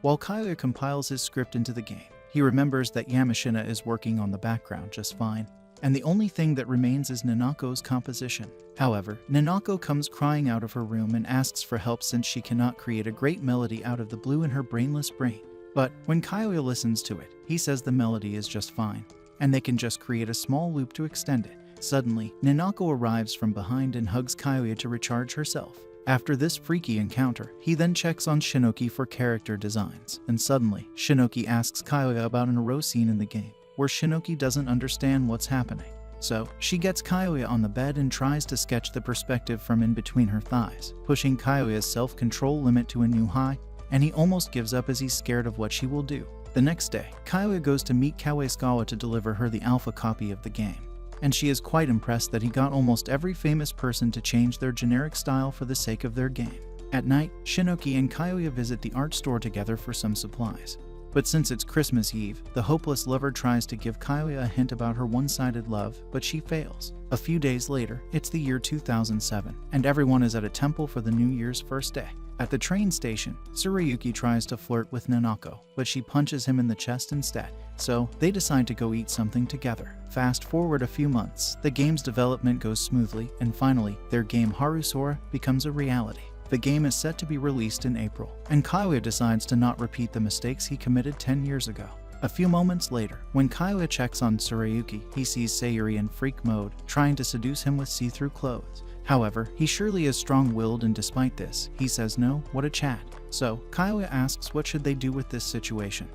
While Kyoya compiles his script into the game, he remembers that Yamashina is working on the background just fine, and the only thing that remains is Nanako's composition. However, Nanako comes crying out of her room and asks for help since she cannot create a great melody out of the blue in her brainless brain. But when Kyoya listens to it, he says the melody is just fine, and they can just create a small loop to extend it. Suddenly, Nanako arrives from behind and hugs Kyoya to recharge herself. After this freaky encounter, he then checks on Shinoki for character designs, and suddenly, Shinoki asks Kyoya about an aro scene in the game, where Shinoki doesn't understand what's happening. So, she gets Kyoya on the bed and tries to sketch the perspective from in between her thighs, pushing Kyoya's self-control limit to a new high, and he almost gives up as he's scared of what she will do. The next day, Kyoya goes to meet Kawaisugawa to deliver her the alpha copy of the game, and she is quite impressed that he got almost every famous person to change their generic style for the sake of their game. At night, Shinoki and Kyoya visit the art store together for some supplies. But since it's Christmas Eve, the hopeless lover tries to give Kyoya a hint about her one-sided love, but she fails. A few days later, it's the year 2007, and everyone is at a temple for the New Year's first day. At the train station, Tsurayuki tries to flirt with Nanako, but she punches him in the chest instead. So, they decide to go eat something together. Fast forward a few months, the game's development goes smoothly, and finally, their game Harusora becomes a reality. The game is set to be released in April, and Kaguya decides to not repeat the mistakes he committed 10 years ago. A few moments later, when Kaguya checks on Tsurayuki, he sees Sayuri in freak mode, trying to seduce him with see-through clothes. However, he surely is strong-willed, and despite this, he says no, what a chat. So, Kaguya asks what should they do with this situation.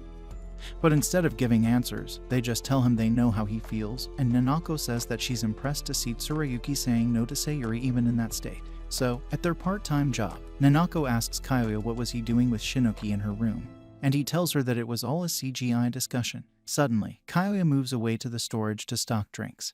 But instead of giving answers, they just tell him they know how he feels, and Nanako says that she's impressed to see Tsurayuki saying no to Sayuri even in that state. So, at their part-time job, Nanako asks Kaguya what was he doing with Shinoki in her room, and he tells her that it was all a CGI discussion. Suddenly, Kaguya moves away to the storage to stock drinks,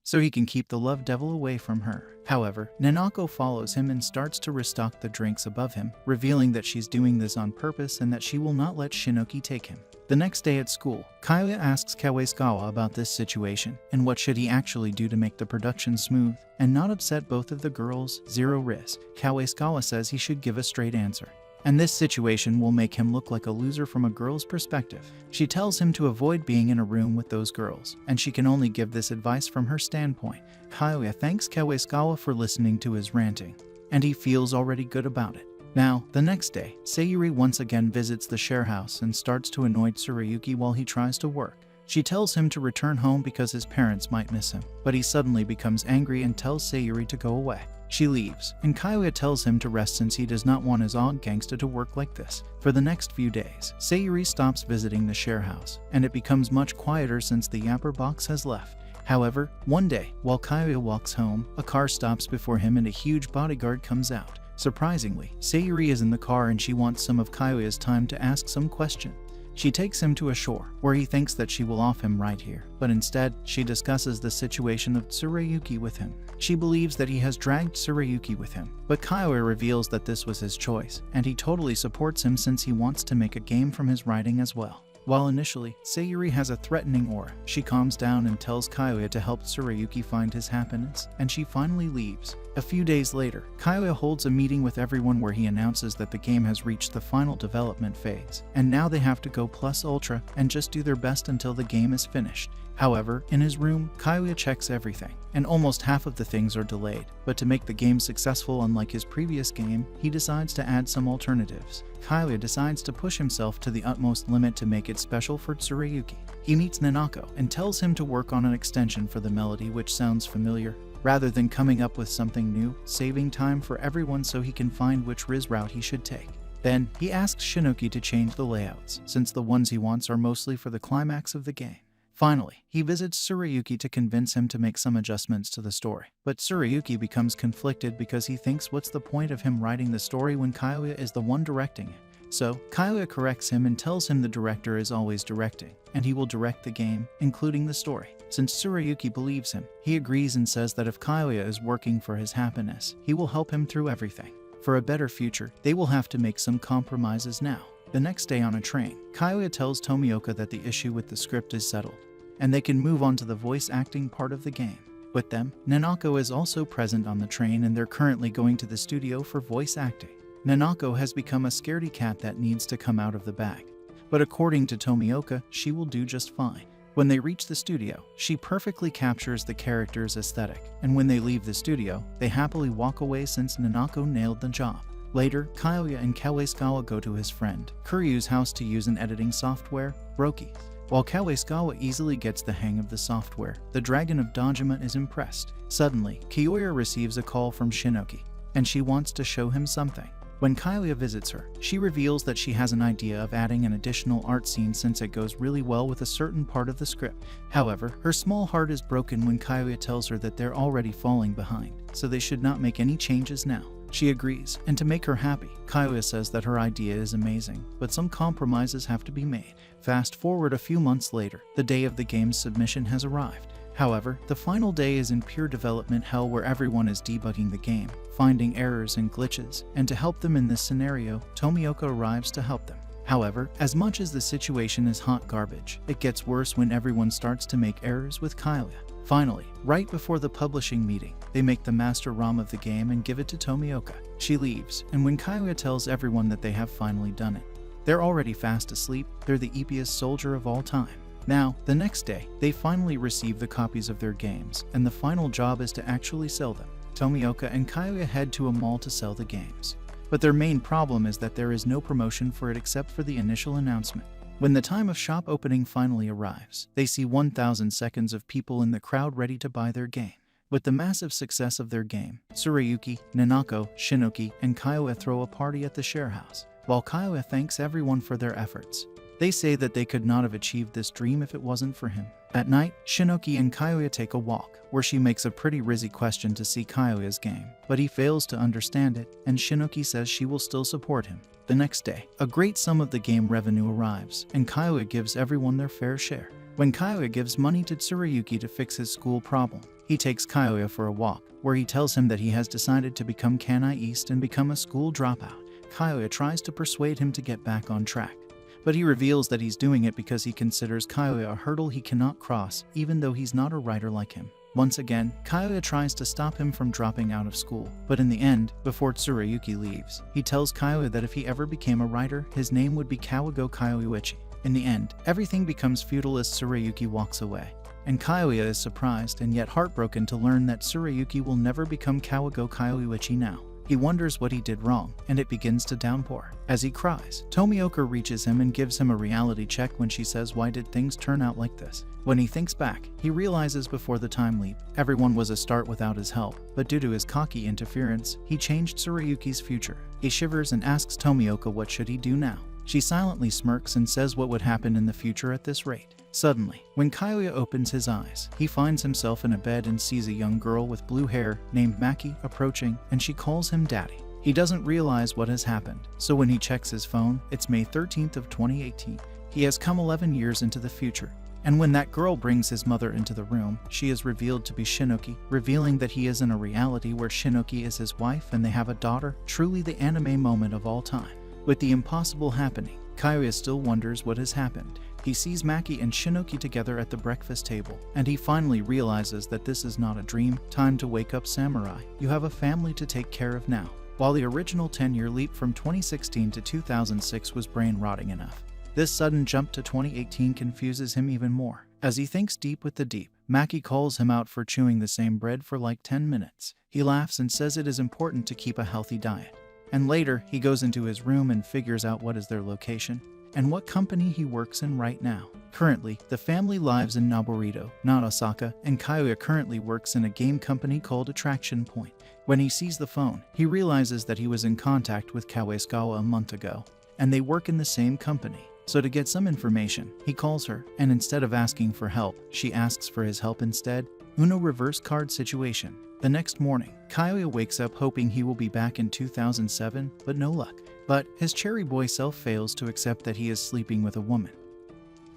so he can keep the love devil away from her. However, Nanako follows him and starts to restock the drinks above him, revealing that she's doing this on purpose and that she will not let Shinoki take him. The next day at school, Kaguya asks Kawaskawa about this situation and what should he actually do to make the production smooth and not upset both of the girls. Zero risk. Kawaskawa says he should give a straight answer, and this situation will make him look like a loser from a girl's perspective. She tells him to avoid being in a room with those girls, and she can only give this advice from her standpoint. Kaguya thanks Kawaskawa for listening to his ranting, and he feels already good about it. Now, the next day, Sayuri once again visits the share house and starts to annoy Tsurayuki while he tries to work. She tells him to return home because his parents might miss him, but he suddenly becomes angry and tells Sayuri to go away. She leaves, and Kaguya tells him to rest since he does not want his odd gangsta to work like this. For the next few days, Sayuri stops visiting the share house, and it becomes much quieter since the Yapper box has left. However, one day, while Kaguya walks home, a car stops before him and a huge bodyguard comes out. Surprisingly, Sayuri is in the car and she wants some of Kaguya's time to ask some questions. She takes him to a shore, where he thinks that she will off him right here, but instead, she discusses the situation of Tsurayuki with him. She believes that he has dragged Tsurayuki with him, but Kaguya reveals that this was his choice, and he totally supports him since he wants to make a game from his writing as well. While initially, Sayuri has a threatening aura, she calms down and tells Kaguya to help Tsurayuki find his happiness, and she finally leaves. A few days later, Kaguya holds a meeting with everyone where he announces that the game has reached the final development phase, and now they have to go plus ultra and just do their best until the game is finished. However, in his room, Kaguya checks everything, and almost half of the things are delayed. But to make the game successful, unlike his previous game, he decides to add some alternatives. Kaguya decides to push himself to the utmost limit to make it special for Tsurayuki. He meets Nanako and tells him to work on an extension for the melody, which sounds familiar, rather than coming up with something new, saving time for everyone so he can find which Riz route he should take. Then, he asks Shinoki to change the layouts, since the ones he wants are mostly for the climax of the game. Finally, he visits Tsurayuki to convince him to make some adjustments to the story. But Tsurayuki becomes conflicted because he thinks what's the point of him writing the story when Kaguya is the one directing it. So, Kaguya corrects him and tells him the director is always directing, and he will direct the game, including the story. Since Tsurayuki believes him, he agrees and says that if Kaguya is working for his happiness, he will help him through everything. For a better future, they will have to make some compromises now. The next day on a train, Kaguya tells Tomioka that the issue with the script is settled, and they can move on to the voice acting part of the game. With them, Nanako is also present on the train, and they're currently going to the studio for voice acting. Nanako has become a scaredy cat that needs to come out of the bag, but according to Tomioka, she will do just fine. When they reach the studio, she perfectly captures the character's aesthetic, and when they leave the studio, they happily walk away since Nanako nailed the job. Later, Kaguya and Kawaskawa go to his friend Kuryu's house to use an editing software, Roki. While Kawaskawa easily gets the hang of the software, the Dragon of Dojima is impressed. Suddenly, Kiyoya receives a call from Shinoki, and she wants to show him something. When Kaguya visits her, she reveals that she has an idea of adding an additional art scene since it goes really well with a certain part of the script. However, her small heart is broken when Kaguya tells her that they're already falling behind, so they should not make any changes now. She agrees, and to make her happy, Kaguya says that her idea is amazing, but some compromises have to be made. Fast forward a few months later, the day of the game's submission has arrived. However, the final day is in pure development hell where everyone is debugging the game, finding errors and glitches, and to help them in this scenario, Tomioka arrives to help them. However, as much as the situation is hot garbage, it gets worse when everyone starts to make errors with Kaguya. Finally, right before the publishing meeting, they make the master ROM of the game and give it to Tomioka. She leaves, and when Kaguya tells everyone that they have finally done it, they're already fast asleep. They're the eepiest soldier of all time. Now, the next day, they finally receive the copies of their games, and the final job is to actually sell them. Tomioka and Kyoya head to a mall to sell the games. But their main problem is that there is no promotion for it except for the initial announcement. When the time of shop opening finally arrives, they see 1,000 seconds of people in the crowd ready to buy their game. With the massive success of their game, Tsurayuki, Nanako, Shinoki, and Kyoya throw a party at the share house, while Kyoya thanks everyone for their efforts. They say that they could not have achieved this dream if it wasn't for him. At night, Shinoki and Kyoya take a walk, where she makes a pretty rizzy question to see Kyoya's game, but he fails to understand it, and Shinoki says she will still support him. The next day, a great sum of the game revenue arrives, and Kyoya gives everyone their fair share. When Kyoya gives money to Tsurayuki to fix his school problem, he takes Kyoya for a walk, where he tells him that he has decided to become Kanai East and become a school dropout. Kyoya tries to persuade him to get back on track, but he reveals that he's doing it because he considers Kyoya a hurdle he cannot cross, even though he's not a writer like him. Once again, Kyoya tries to stop him from dropping out of school, but in the end, before Tsurayuki leaves, he tells Kyoya that if he ever became a writer, his name would be Kawago Kyoichi. In the end, everything becomes futile as Tsurayuki walks away, and Kyoya is surprised and yet heartbroken to learn that Tsurayuki will never become Kawago Kyoichi now. He wonders what he did wrong, and it begins to downpour. As he cries, Tomioka reaches him and gives him a reality check when she says, "Why did things turn out like this?" When he thinks back, he realizes before the time leap, everyone was a start without his help, but due to his cocky interference, he changed Tsurayuki's future. He shivers and asks Tomioka what should he do now. She silently smirks and says what would happen in the future at this rate. Suddenly, when Kyoya opens his eyes, he finds himself in a bed and sees a young girl with blue hair named Maki approaching, and she calls him daddy. He doesn't realize what has happened, so when he checks his phone, it's May 13th of 2018. He has come 11 years into the future, and when that girl brings his mother into the room, she is revealed to be Shinoki, revealing that he is in a reality where Shinoki is his wife and they have a daughter, truly the anime moment of all time. With the impossible happening, Kyoya still wonders what has happened. He sees Maki and Shinoki together at the breakfast table, and he finally realizes that this is not a dream. Time to wake up, samurai. You have a family to take care of now. While the original 10-year leap from 2016 to 2006 was brain-rotting enough, this sudden jump to 2018 confuses him even more. As he thinks deep with the deep, Maki calls him out for chewing the same bread for like 10 minutes. He laughs and says it is important to keep a healthy diet. And later, he goes into his room and figures out what is their location and what company he works in right now. Currently, the family lives in Noborito, not Osaka, and Kyoya currently works in a game company called Attraction Point. When he sees the phone, he realizes that he was in contact with Kawaeskawa a month ago, and they work in the same company. So to get some information, he calls her, and instead of asking for help, she asks for his help instead. Uno reverse card situation. The next morning, Kyoya wakes up hoping he will be back in 2007, but no luck. But his cherry boy self fails to accept that he is sleeping with a woman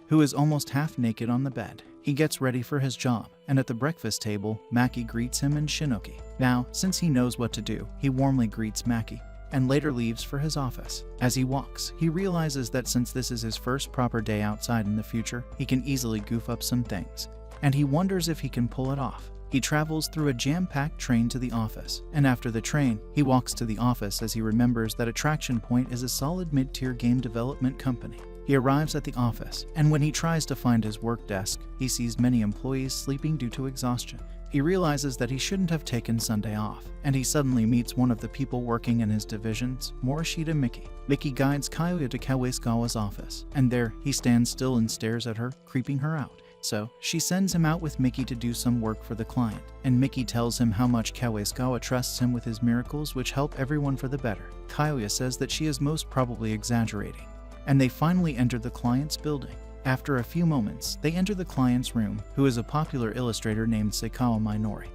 who is almost half naked on the bed. He gets ready for his job, and at the breakfast table, Maki greets him and Shinoki. Now, since he knows what to do, he warmly greets Maki, and later leaves for his office. As he walks, he realizes that since this is his first proper day outside in the future, he can easily goof up some things, and he wonders if he can pull it off. He travels through a jam-packed train to the office, and after the train, he walks to the office as he remembers that Attraction Point is a solid mid-tier game development company. He arrives at the office, and when he tries to find his work desk, he sees many employees sleeping due to exhaustion. He realizes that he shouldn't have taken Sunday off, and he suddenly meets one of the people working in his divisions, Morishita Miki. Miki guides Kyoya to Kawaeskawa's office, and there, he stands still and stares at her, creeping her out. So, she sends him out with Miki to do some work for the client, and Miki tells him how much Kawaeskawa trusts him with his miracles which help everyone for the better. Kyoya says that she is most probably exaggerating, and they finally enter the client's building. After a few moments, they enter the client's room, who is a popular illustrator named Seikawa Minori,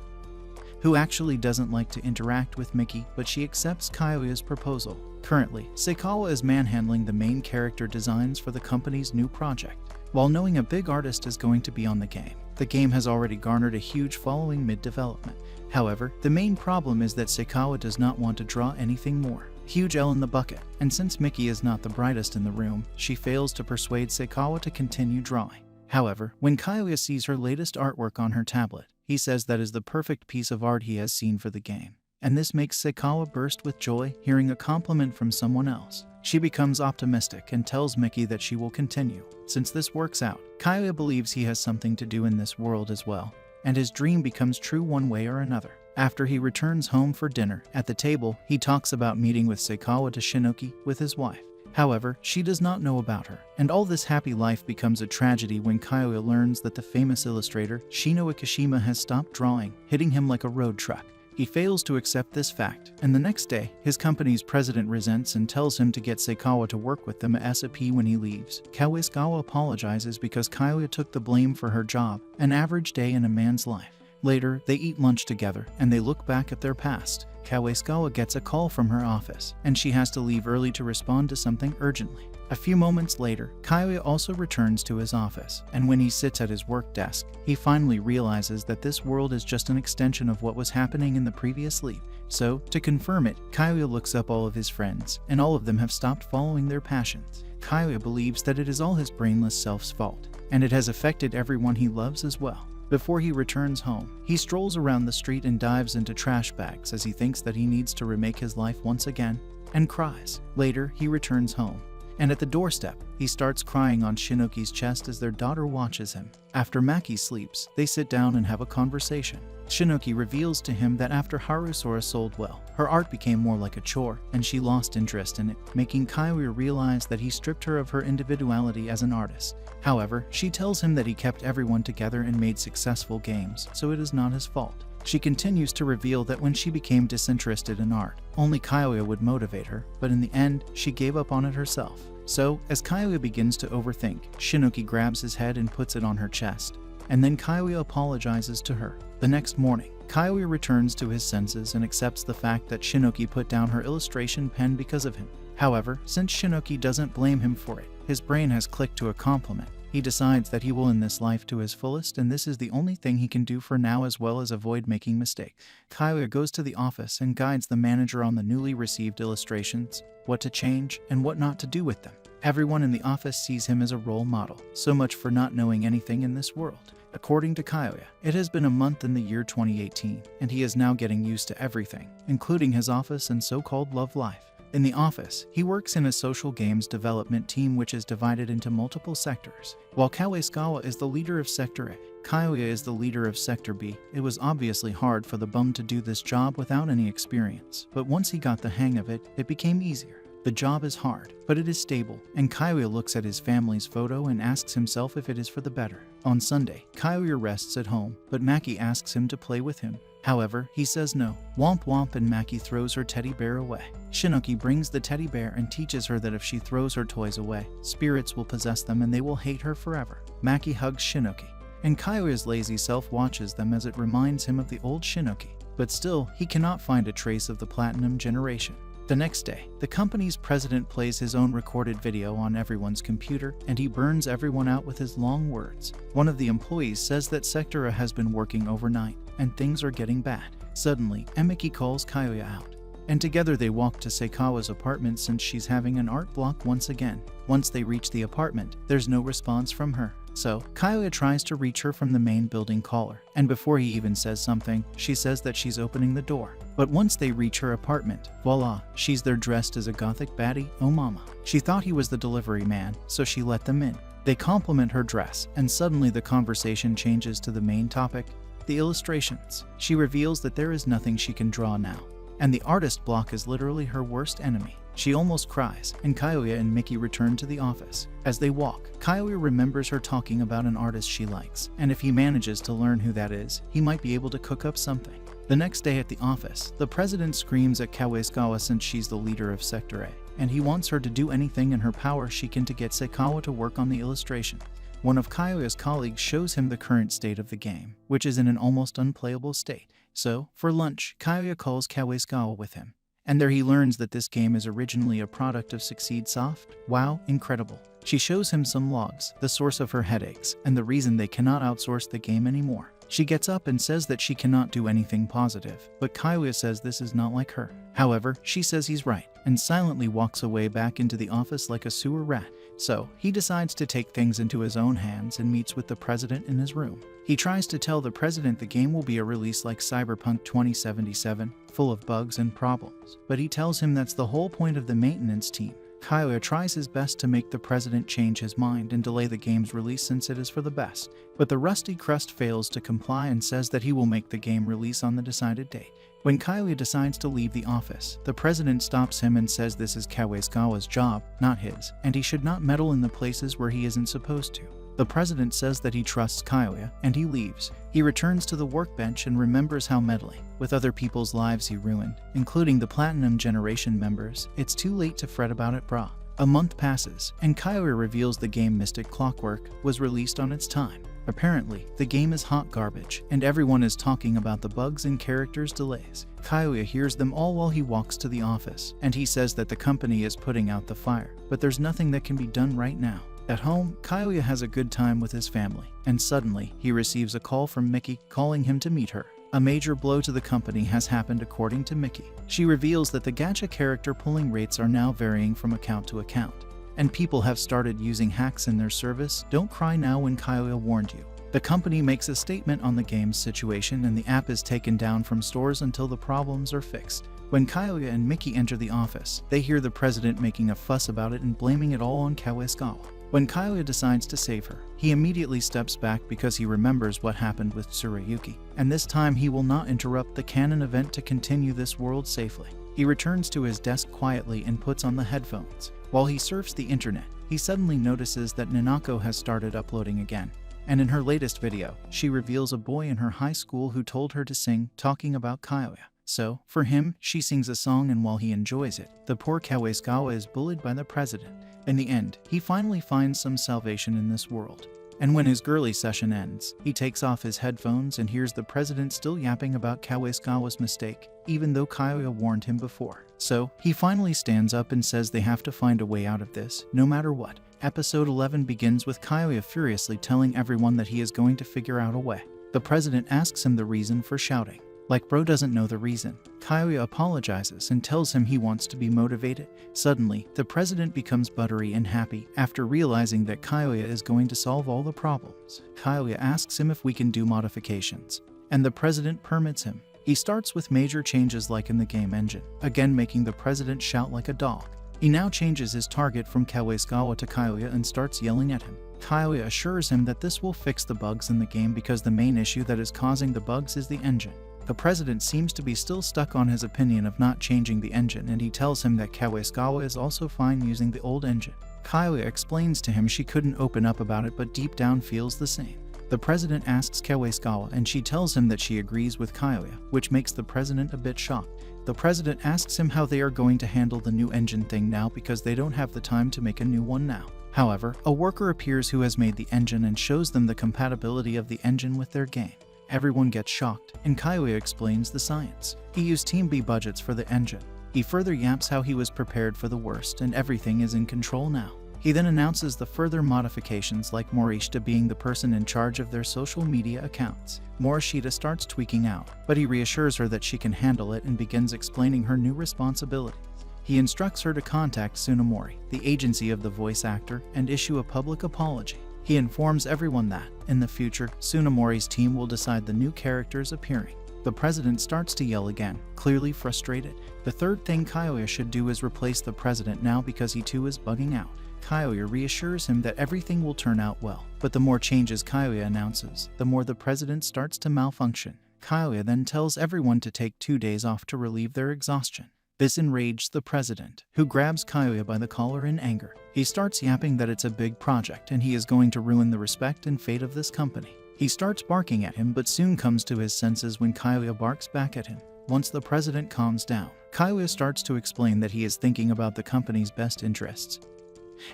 who actually doesn't like to interact with Miki, but she accepts Kyoya's proposal. Currently, Seikawa is manhandling the main character designs for the company's new project. While knowing a big artist is going to be on the game has already garnered a huge following mid-development. However, the main problem is that Seikawa does not want to draw anything more. Huge L in the bucket, and since Miki is not the brightest in the room, she fails to persuade Seikawa to continue drawing. However, when Kyoya sees her latest artwork on her tablet, he says that is the perfect piece of art he has seen for the game, and this makes Seikawa burst with joy hearing a compliment from someone else. She becomes optimistic and tells Miki that she will continue. Since this works out, Kyoya believes he has something to do in this world as well, and his dream becomes true one way or another. After he returns home for dinner, at the table, he talks about meeting with Seikawa to Shinoki with his wife. However, she does not know about her, and all this happy life becomes a tragedy when Kyoya learns that the famous illustrator Shino Ikishima has stopped drawing, hitting him like a road truck. He fails to accept this fact, and the next day, his company's president resents and tells him to get Seikawa to work with them at SAP when he leaves. Kawaskawa apologizes because Kyoya took the blame for her job, an average day in a man's life. Later, they eat lunch together, and they look back at their past. Kawaskawa gets a call from her office, and she has to leave early to respond to something urgently. A few moments later, Kyoya also returns to his office, and when he sits at his work desk, he finally realizes that this world is just an extension of what was happening in the previous leap. So, to confirm it, Kyoya looks up all of his friends, and all of them have stopped following their passions. Kyoya believes that it is all his brainless self's fault, and it has affected everyone he loves as well. Before he returns home, he strolls around the street and dives into trash bags as he thinks that he needs to remake his life once again, and cries. Later, he returns home, and at the doorstep, he starts crying on Shinoki's chest as their daughter watches him. After Maki sleeps, they sit down and have a conversation. Shinoki reveals to him that after Harusora sold well, her art became more like a chore, and she lost interest in it, making Kyoya realize that he stripped her of her individuality as an artist. However, she tells him that he kept everyone together and made successful games, so it is not his fault. She continues to reveal that when she became disinterested in art, only Kyoya would motivate her, but in the end, she gave up on it herself. So, as Kyoya begins to overthink, Shinoki grabs his head and puts it on her chest, and then Kyoya apologizes to her. The next morning, Kyoya returns to his senses and accepts the fact that Shinoki put down her illustration pen because of him. However, since Shinoki doesn't blame him for it, his brain has clicked to a compliment. He decides that he will end this life to his fullest, and this is the only thing he can do for now, as well as avoid making mistakes. Kyoya goes to the office and guides the manager on the newly received illustrations, what to change, and what not to do with them. Everyone in the office sees him as a role model, so much for not knowing anything in this world. According to Kyoya, it has been a month in the year 2018, and he is now getting used to everything, including his office and so-called love life. In the office, he works in a social games development team which is divided into multiple sectors. While Kawaskawa is the leader of Sector A, Kyoya is the leader of Sector B. It was obviously hard for the bum to do this job without any experience, but once he got the hang of it, it became easier. The job is hard, but it is stable, and Kyoya looks at his family's photo and asks himself if it is for the better. On Sunday, Kyoya rests at home, but Maki asks him to play with him. However, he says no. Womp womp, and Maki throws her teddy bear away. Shinoki brings the teddy bear and teaches her that if she throws her toys away, spirits will possess them and they will hate her forever. Maki hugs Shinoki, and Kyoya's lazy self watches them as it reminds him of the old Shinoki. But still, he cannot find a trace of the Platinum Generation. The next day, the company's president plays his own recorded video on everyone's computer, and he burns everyone out with his long words. One of the employees says that Sector A has been working overnight, and things are getting bad. Suddenly, Emiki calls Kyoya out, and together they walk to Seikawa's apartment since she's having an art block once again. Once they reach the apartment, there's no response from her. So, Kyoya tries to reach her from the main building caller, and before he even says something, she says that she's opening the door. But once they reach her apartment, voila, she's there dressed as a gothic baddie, oh mama. She thought he was the delivery man, so she let them in. They compliment her dress, and suddenly the conversation changes to the main topic, the illustrations. She reveals that there is nothing she can draw now, and the artist block is literally her worst enemy. She almost cries, and Kyoya and Miki return to the office. As they walk, Kyoya remembers her talking about an artist she likes, and if he manages to learn who that is, he might be able to cook up something. The next day at the office, the president screams at Kawaskawa since she's the leader of Sector A, and he wants her to do anything in her power she can to get Seikawa to work on the illustration. One of Kyoya's colleagues shows him the current state of the game, which is in an almost unplayable state. So, for lunch, Kyoya calls Kawaskawa with him, and there he learns that this game is originally a product of Succeed Soft. Wow, incredible. She shows him some logs, the source of her headaches, and the reason they cannot outsource the game anymore. She gets up and says that she cannot do anything positive, but Kyoya says this is not like her. However, she says he's right, and silently walks away back into the office like a sewer rat. So, he decides to take things into his own hands and meets with the president in his room. He tries to tell the president the game will be a release like Cyberpunk 2077, full of bugs and problems, but he tells him that's the whole point of the maintenance team. Kyoya tries his best to make the president change his mind and delay the game's release since it is for the best, but the Rusty Crust fails to comply and says that he will make the game release on the decided date. When Kyoya decides to leave the office, the president stops him and says this is Kawaskawa's job, not his, and he should not meddle in the places where he isn't supposed to. The president says that he trusts Kyoya, and he leaves. He returns to the workbench and remembers how meddling with other people's lives he ruined, including the Platinum Generation members. It's too late to fret about it, brah. A month passes, and Kyoya reveals the game Mystic Clockwork was released on its time. Apparently, the game is hot garbage, and everyone is talking about the bugs and characters' delays. Kyoya hears them all while he walks to the office, and he says that the company is putting out the fire, but there's nothing that can be done right now. At home, Kyoya has a good time with his family, and suddenly, he receives a call from Mickey calling him to meet her. A major blow to the company has happened according to Mickey. She reveals that the gacha character pulling rates are now varying from account to account, and people have started using hacks in their service. Don't cry now when Kyoya warned you. The company makes a statement on the game's situation and the app is taken down from stores until the problems are fixed. When Kyoya and Mickey enter the office, they hear the president making a fuss about it and blaming it all on Kawaskawa. When Kyoya decides to save her, he immediately steps back because he remembers what happened with Tsurayuki, and this time he will not interrupt the canon event to continue this world safely. He returns to his desk quietly and puts on the headphones. While he surfs the internet, he suddenly notices that Nanako has started uploading again, and in her latest video, she reveals a boy in her high school who told her to sing, talking about Kyoya. So, for him, she sings a song, and while he enjoys it, the poor Kawaskawa is bullied by the president. In the end, he finally finds some salvation in this world. And when his girly session ends, he takes off his headphones and hears the president still yapping about Kawaskawa's mistake, even though Kyoya warned him before. So, he finally stands up and says they have to find a way out of this, no matter what. Episode 11 begins with Kyoya furiously telling everyone that he is going to figure out a way. The president asks him the reason for shouting. Like bro doesn't know the reason. Kyoya apologizes and tells him he wants to be motivated. Suddenly, the president becomes buttery and happy after realizing that Kyoya is going to solve all the problems. Kyoya asks him if we can do modifications, and the president permits him. He starts with major changes like in the game engine, again making the president shout like a dog. He now changes his target from Kawaskawa to Kyoya and starts yelling at him. Kyoya assures him that this will fix the bugs in the game because the main issue that is causing the bugs is the engine. The president seems to be still stuck on his opinion of not changing the engine, and he tells him that Kawaskawa is also fine using the old engine. Kyoya explains to him she couldn't open up about it but deep down feels the same. The president asks Kawaskawa and she tells him that she agrees with Kyoya, which makes the president a bit shocked. The president asks him how they are going to handle the new engine thing now because they don't have the time to make a new one now. However, a worker appears who has made the engine and shows them the compatibility of the engine with their game. Everyone gets shocked, and Kyoya explains the science. He used Team B budgets for the engine. He further yaps how he was prepared for the worst and everything is in control now. He then announces the further modifications like Morishita being the person in charge of their social media accounts. Morishita starts tweaking out, but he reassures her that she can handle it and begins explaining her new responsibilities. He instructs her to contact Tsunemori, the agency of the voice actor, and issue a public apology. He informs everyone that, in the future, Tsunemori's team will decide the new characters appearing. The president starts to yell again, clearly frustrated. The third thing Kyoya should do is replace the president now because he too is bugging out. Kyoya reassures him that everything will turn out well, but the more changes Kyoya announces, the more the president starts to malfunction. Kyoya then tells everyone to take 2 days off to relieve their exhaustion. This enraged the president, who grabs Kyoya by the collar in anger. He starts yapping that it's a big project and he is going to ruin the respect and fate of this company. He starts barking at him but soon comes to his senses when Kyoya barks back at him. Once the president calms down, Kyoya starts to explain that he is thinking about the company's best interests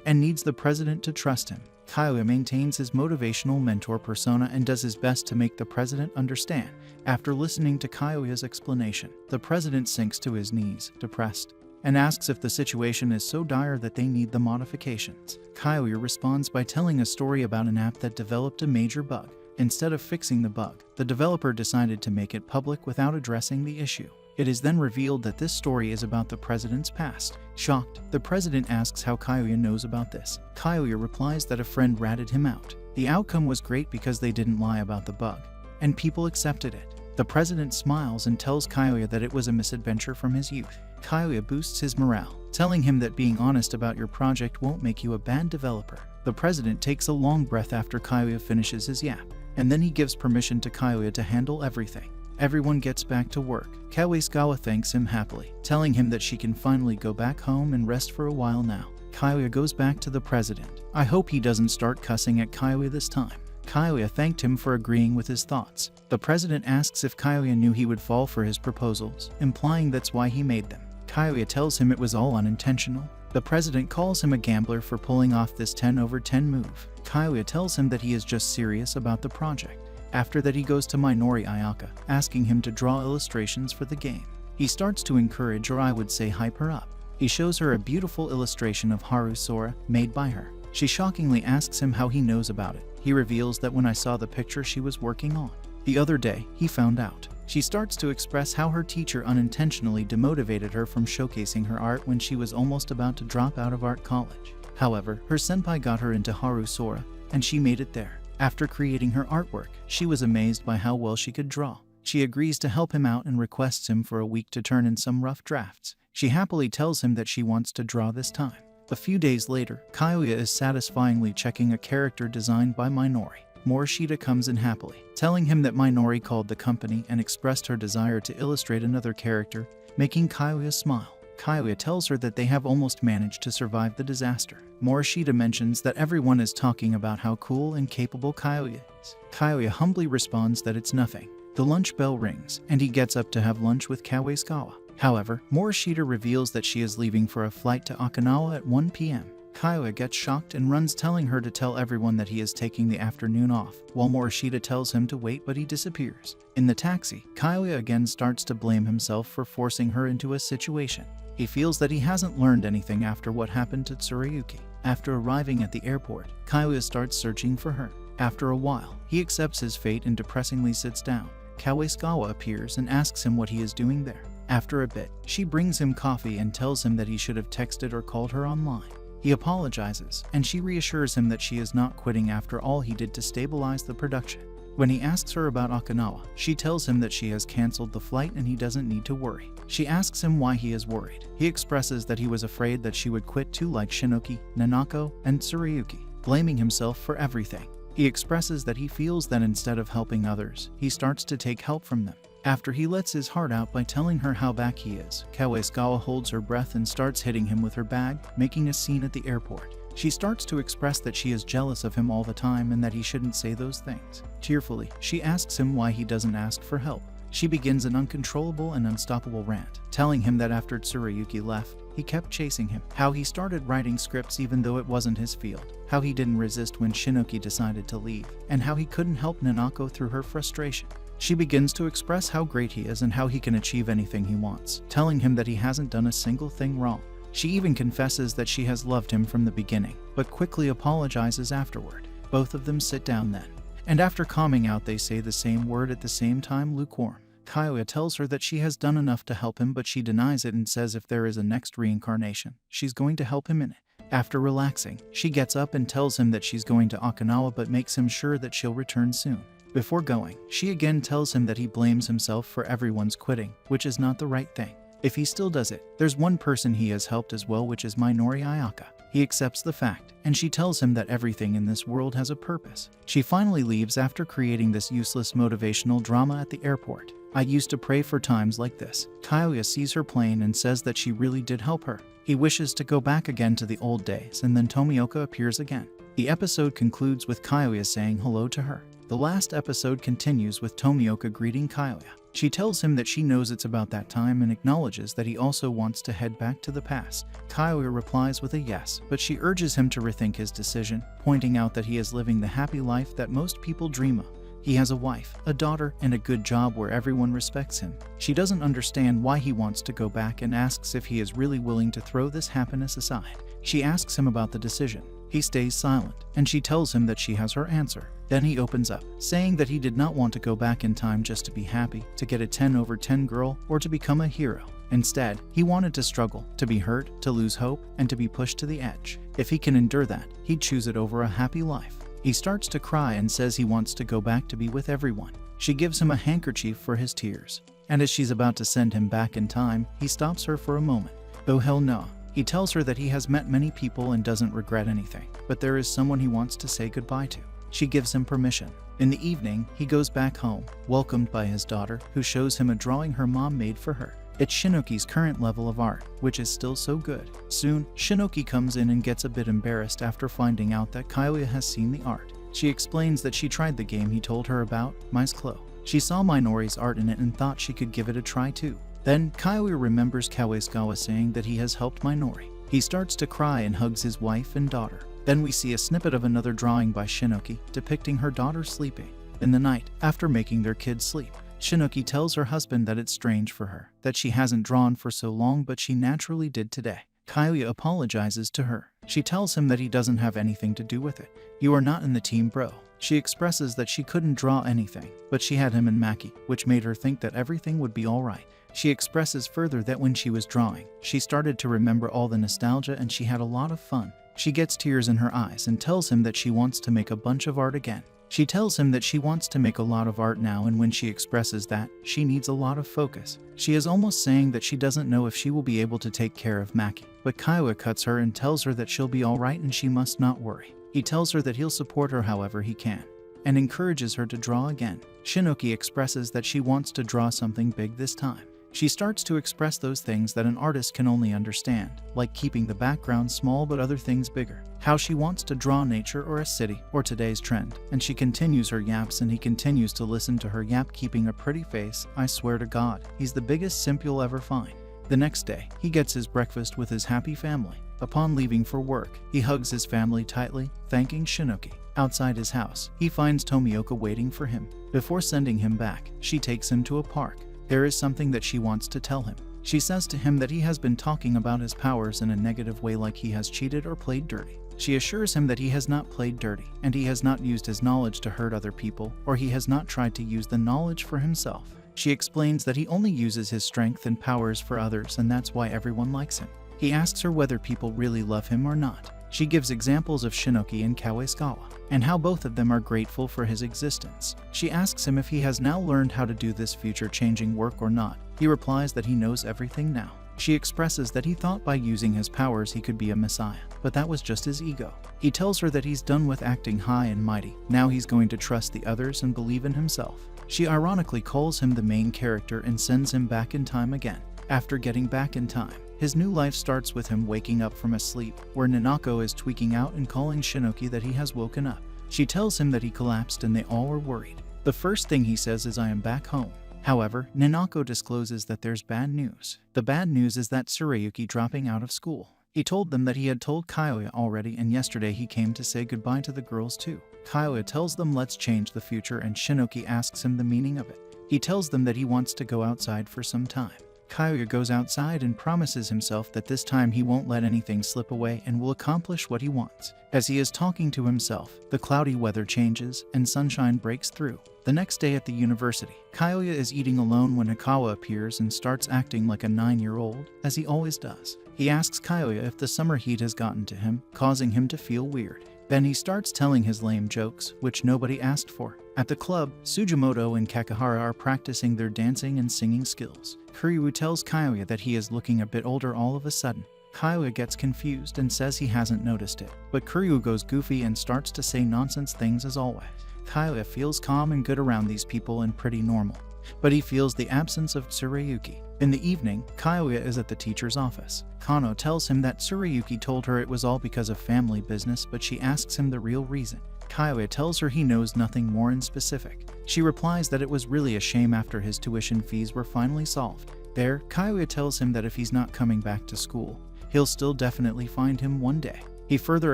and needs the president to trust him. Kyoya maintains his motivational mentor persona and does his best to make the president understand. After listening to Kyoya's explanation, the president sinks to his knees, depressed, and asks if the situation is so dire that they need the modifications. Kyoya responds by telling a story about an app that developed a major bug. Instead of fixing the bug, the developer decided to make it public without addressing the issue. It is then revealed that this story is about the president's past. Shocked, the president asks how Kyoya knows about this. Kyoya replies that a friend ratted him out. The outcome was great because they didn't lie about the bug, and people accepted it. The president smiles and tells Kyoya that it was a misadventure from his youth. Kyoya boosts his morale, telling him that being honest about your project won't make you a bad developer. The president takes a long breath after Kaguya finishes his yap, and then he gives permission to Kaguya to handle everything. Everyone gets back to work. Kawaskawa thanks him happily, telling him that she can finally go back home and rest for a while now. Kaguya goes back to the president. I hope he doesn't start cussing at Kaguya this time. Kaguya thanked him for agreeing with his thoughts. The president asks if Kaguya knew he would fall for his proposals, implying that's why he made them. Kaguya tells him it was all unintentional. The president calls him a gambler for pulling off this 10/10 move. Kaguya tells him that he is just serious about the project. After that, he goes to Minori Ayaka, asking him to draw illustrations for the game. He starts to encourage, or I would say hype her up. He shows her a beautiful illustration of Haru Sora, made by her. She shockingly asks him how he knows about it. He reveals that when I saw the picture she was working on the other day, he found out. She starts to express how her teacher unintentionally demotivated her from showcasing her art when she was almost about to drop out of art college. However, her senpai got her into Haru Sora, and she made it there. After creating her artwork, she was amazed by how well she could draw. She agrees to help him out and requests him for a week to turn in some rough drafts. She happily tells him that she wants to draw this time. A few days later, Kaguya is satisfyingly checking a character designed by Minori. Morishita comes in happily, telling him that Minori called the company and expressed her desire to illustrate another character, making Kaguya smile. Kaguya tells her that they have almost managed to survive the disaster. Morishita mentions that everyone is talking about how cool and capable Kaguya is. Kaguya humbly responds that it's nothing. The lunch bell rings, and he gets up to have lunch with Kawaskawa. However, Morishita reveals that she is leaving for a flight to Okinawa at 1 p.m. Kaguya gets shocked and runs, telling her to tell everyone that he is taking the afternoon off, while Morishita tells him to wait, but he disappears. In the taxi, Kaguya again starts to blame himself for forcing her into a situation. He feels that he hasn't learned anything after what happened to Tsurayuki. After arriving at the airport, Kaguya starts searching for her. After a while, he accepts his fate and depressingly sits down. Kawaskawa appears and asks him what he is doing there. After a bit, she brings him coffee and tells him that he should have texted or called her online. He apologizes, and she reassures him that she is not quitting after all he did to stabilize the production. When he asks her about Okinawa, she tells him that she has canceled the flight and he doesn't need to worry. She asks him why he is worried. He expresses that he was afraid that she would quit too, like Shinoki, Nanako, and Tsurayuki, blaming himself for everything. He expresses that he feels that instead of helping others, he starts to take help from them. After he lets his heart out by telling her how back he is, Kawaskawa holds her breath and starts hitting him with her bag, making a scene at the airport. She starts to express that she is jealous of him all the time and that he shouldn't say those things. Tearfully, she asks him why he doesn't ask for help. She begins an uncontrollable and unstoppable rant, telling him that after Tsurayuki left, he kept chasing him, how he started writing scripts even though it wasn't his field, how he didn't resist when Shinoki decided to leave, and how he couldn't help Nanako through her frustration. She begins to express how great he is and how he can achieve anything he wants, telling him that he hasn't done a single thing wrong. She even confesses that she has loved him from the beginning, but quickly apologizes afterward. Both of them sit down then, and after calming out they say the same word at the same time, lukewarm. Kaguya tells her that she has done enough to help him, but she denies it and says if there is a next reincarnation, she's going to help him in it. After relaxing, she gets up and tells him that she's going to Okinawa but makes him sure that she'll return soon. Before going, she again tells him that he blames himself for everyone's quitting, which is not the right thing. If he still does it, there's one person he has helped as well, which is Minori Ayaka. He accepts the fact, and she tells him that everything in this world has a purpose. She finally leaves after creating this useless motivational drama at the airport. I used to pray for times like this. Kaguya sees her plane and says that she really did help her. He wishes to go back again to the old days, and then Tomioka appears again. The episode concludes with Kaguya saying hello to her. The last episode continues with Tomioka greeting Kaguya. She tells him that she knows it's about that time and acknowledges that he also wants to head back to the past. Kaguya replies with a yes, but she urges him to rethink his decision, pointing out that he is living the happy life that most people dream of. He has a wife, a daughter, and a good job where everyone respects him. She doesn't understand why he wants to go back and asks if he is really willing to throw this happiness aside. She asks him about the decision. He stays silent, and she tells him that she has her answer. Then he opens up, saying that he did not want to go back in time just to be happy, to get a 10/10 girl, or to become a hero. Instead, he wanted to struggle, to be hurt, to lose hope, and to be pushed to the edge. If he can endure that, he'd choose it over a happy life. He starts to cry and says he wants to go back to be with everyone. She gives him a handkerchief for his tears, and as she's about to send him back in time, he stops her for a moment. Oh hell no. He tells her that he has met many people and doesn't regret anything, but there is someone he wants to say goodbye to. She gives him permission. In the evening, he goes back home, welcomed by his daughter, who shows him a drawing her mom made for her. It's Shinoki's current level of art, which is still so good. Soon, Shinoki comes in and gets a bit embarrassed after finding out that Kyoya has seen the art. She explains that she tried the game he told her about, Mice Clo. She saw Minori's art in it and thought she could give it a try too. Then, Kyoya remembers Kawaskawa saying that he has helped Minori. He starts to cry and hugs his wife and daughter. Then we see a snippet of another drawing by Shinoki, depicting her daughter sleeping. In the night, after making their kids sleep, Shinoki tells her husband that it's strange for her, that she hasn't drawn for so long but she naturally did today. Kyoya apologizes to her. She tells him that he doesn't have anything to do with it. You are not in the team, bro. She expresses that she couldn't draw anything, but she had him and Maki, which made her think that everything would be alright. She expresses further that when she was drawing, she started to remember all the nostalgia and she had a lot of fun. She gets tears in her eyes and tells him that she wants to make a bunch of art again. She tells him that she wants to make a lot of art now, and when she expresses that, she needs a lot of focus. She is almost saying that she doesn't know if she will be able to take care of Maki, but Kyoya cuts her and tells her that she'll be alright and she must not worry. He tells her that he'll support her however he can, and encourages her to draw again. Shinoki expresses that she wants to draw something big this time. She starts to express those things that an artist can only understand, like keeping the background small but other things bigger. How she wants to draw nature or a city or today's trend, and she continues her yaps and he continues to listen to her yap, keeping a pretty face. I swear to God, he's the biggest simp you'll ever find. The next day, he gets his breakfast with his happy family. Upon leaving for work, he hugs his family tightly, thanking Shinoki. Outside his house, he finds Tomioka waiting for him. Before sending him back, she takes him to a park. There is something that she wants to tell him. She says to him that he has been talking about his powers in a negative way, like he has cheated or played dirty. She assures him that he has not played dirty, and he has not used his knowledge to hurt other people, or he has not tried to use the knowledge for himself. She explains that he only uses his strength and powers for others, and that's why everyone likes him. He asks her whether people really love him or not. She gives examples of Shinoki and Kawaskawa, and how both of them are grateful for his existence. She asks him if he has now learned how to do this future-changing work or not. He replies that he knows everything now. She expresses that he thought by using his powers he could be a messiah, but that was just his ego. He tells her that he's done with acting high and mighty. Now he's going to trust the others and believe in himself. She ironically calls him the main character and sends him back in time again. After getting back in time, his new life starts with him waking up from a sleep, where Nanako is tweaking out and calling Shinoki that he has woken up. She tells him that he collapsed and they all were worried. The first thing he says is, I am back home. However, Nanako discloses that there's bad news. The bad news is that Tsurayuki dropping out of school. He told them that he had told Kyoya already, and yesterday he came to say goodbye to the girls too. Kyoya tells them let's change the future, and Shinoki asks him the meaning of it. He tells them that he wants to go outside for some time. Kyoya goes outside and promises himself that this time he won't let anything slip away and will accomplish what he wants. As he is talking to himself, the cloudy weather changes and sunshine breaks through. The next day at the university, Kyoya is eating alone when Hikawa appears and starts acting like a 9-year-old, as he always does. He asks Kyoya if the summer heat has gotten to him, causing him to feel weird. Then he starts telling his lame jokes, which nobody asked for. At the club, Sujimoto and Kakihara are practicing their dancing and singing skills. Kuryu tells Kyoya that he is looking a bit older all of a sudden. Kyoya gets confused and says he hasn't noticed it, but Kuryu goes goofy and starts to say nonsense things as always. Kyoya feels calm and good around these people and pretty normal, but he feels the absence of Tsurayuki. In the evening, Kyoya is at the teacher's office. Kano tells him that Tsurayuki told her it was all because of family business, but she asks him the real reason. Kyoya tells her he knows nothing more in specific. She replies that it was really a shame after his tuition fees were finally solved. There, Kyoya tells him that if he's not coming back to school, he'll still definitely find him one day. He further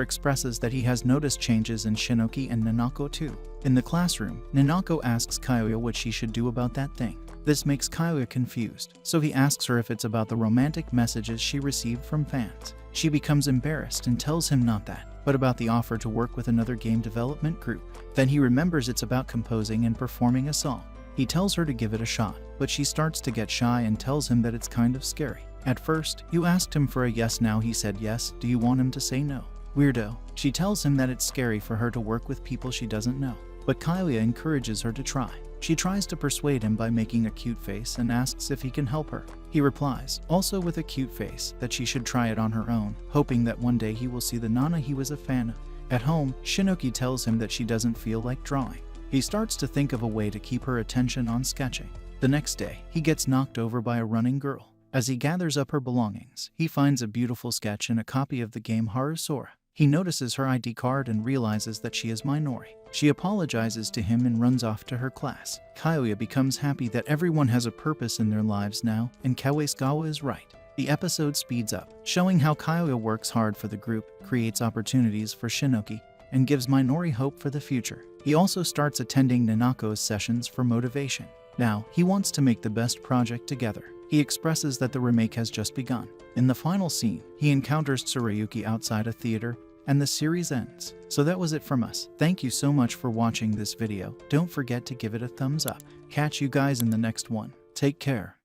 expresses that he has noticed changes in Shinoki and Nanako too. In the classroom, Nanako asks Kyoya what she should do about that thing. This makes Kyoya confused, so he asks her if it's about the romantic messages she received from fans. She becomes embarrassed and tells him not that, but about the offer to work with another game development group. Then he remembers it's about composing and performing a song. He tells her to give it a shot, but she starts to get shy and tells him that it's kind of scary. At first, you asked him for a yes, now he said yes. Do you want him to say no? Weirdo. She tells him that it's scary for her to work with people she doesn't know. but Kylia encourages her to try. She tries to persuade him by making a cute face and asks if he can help her. He replies, also with a cute face, that she should try it on her own, hoping that one day he will see the Nana he was a fan of. At home, Shinoki tells him that she doesn't feel like drawing. He starts to think of a way to keep her attention on sketching. The next day, he gets knocked over by a running girl. As he gathers up her belongings, he finds a beautiful sketch and a copy of the game Harusora. He notices her ID card and realizes that she is Minori. She apologizes to him and runs off to her class. Kylia becomes happy that everyone has a purpose in their lives now, and Kawaisugawa is right. The episode speeds up, showing how Kylia works hard for the group, creates opportunities for Shinoki, and gives Minori hope for the future. He also starts attending Nanako's sessions for motivation. Now, he wants to make the best project together. He expresses that the remake has just begun. In the final scene, he encounters Tsurayuki outside a theater, and the series ends. So that was it from us. Thank you so much for watching this video. Don't forget to give it a thumbs up. Catch you guys in the next one. Take care.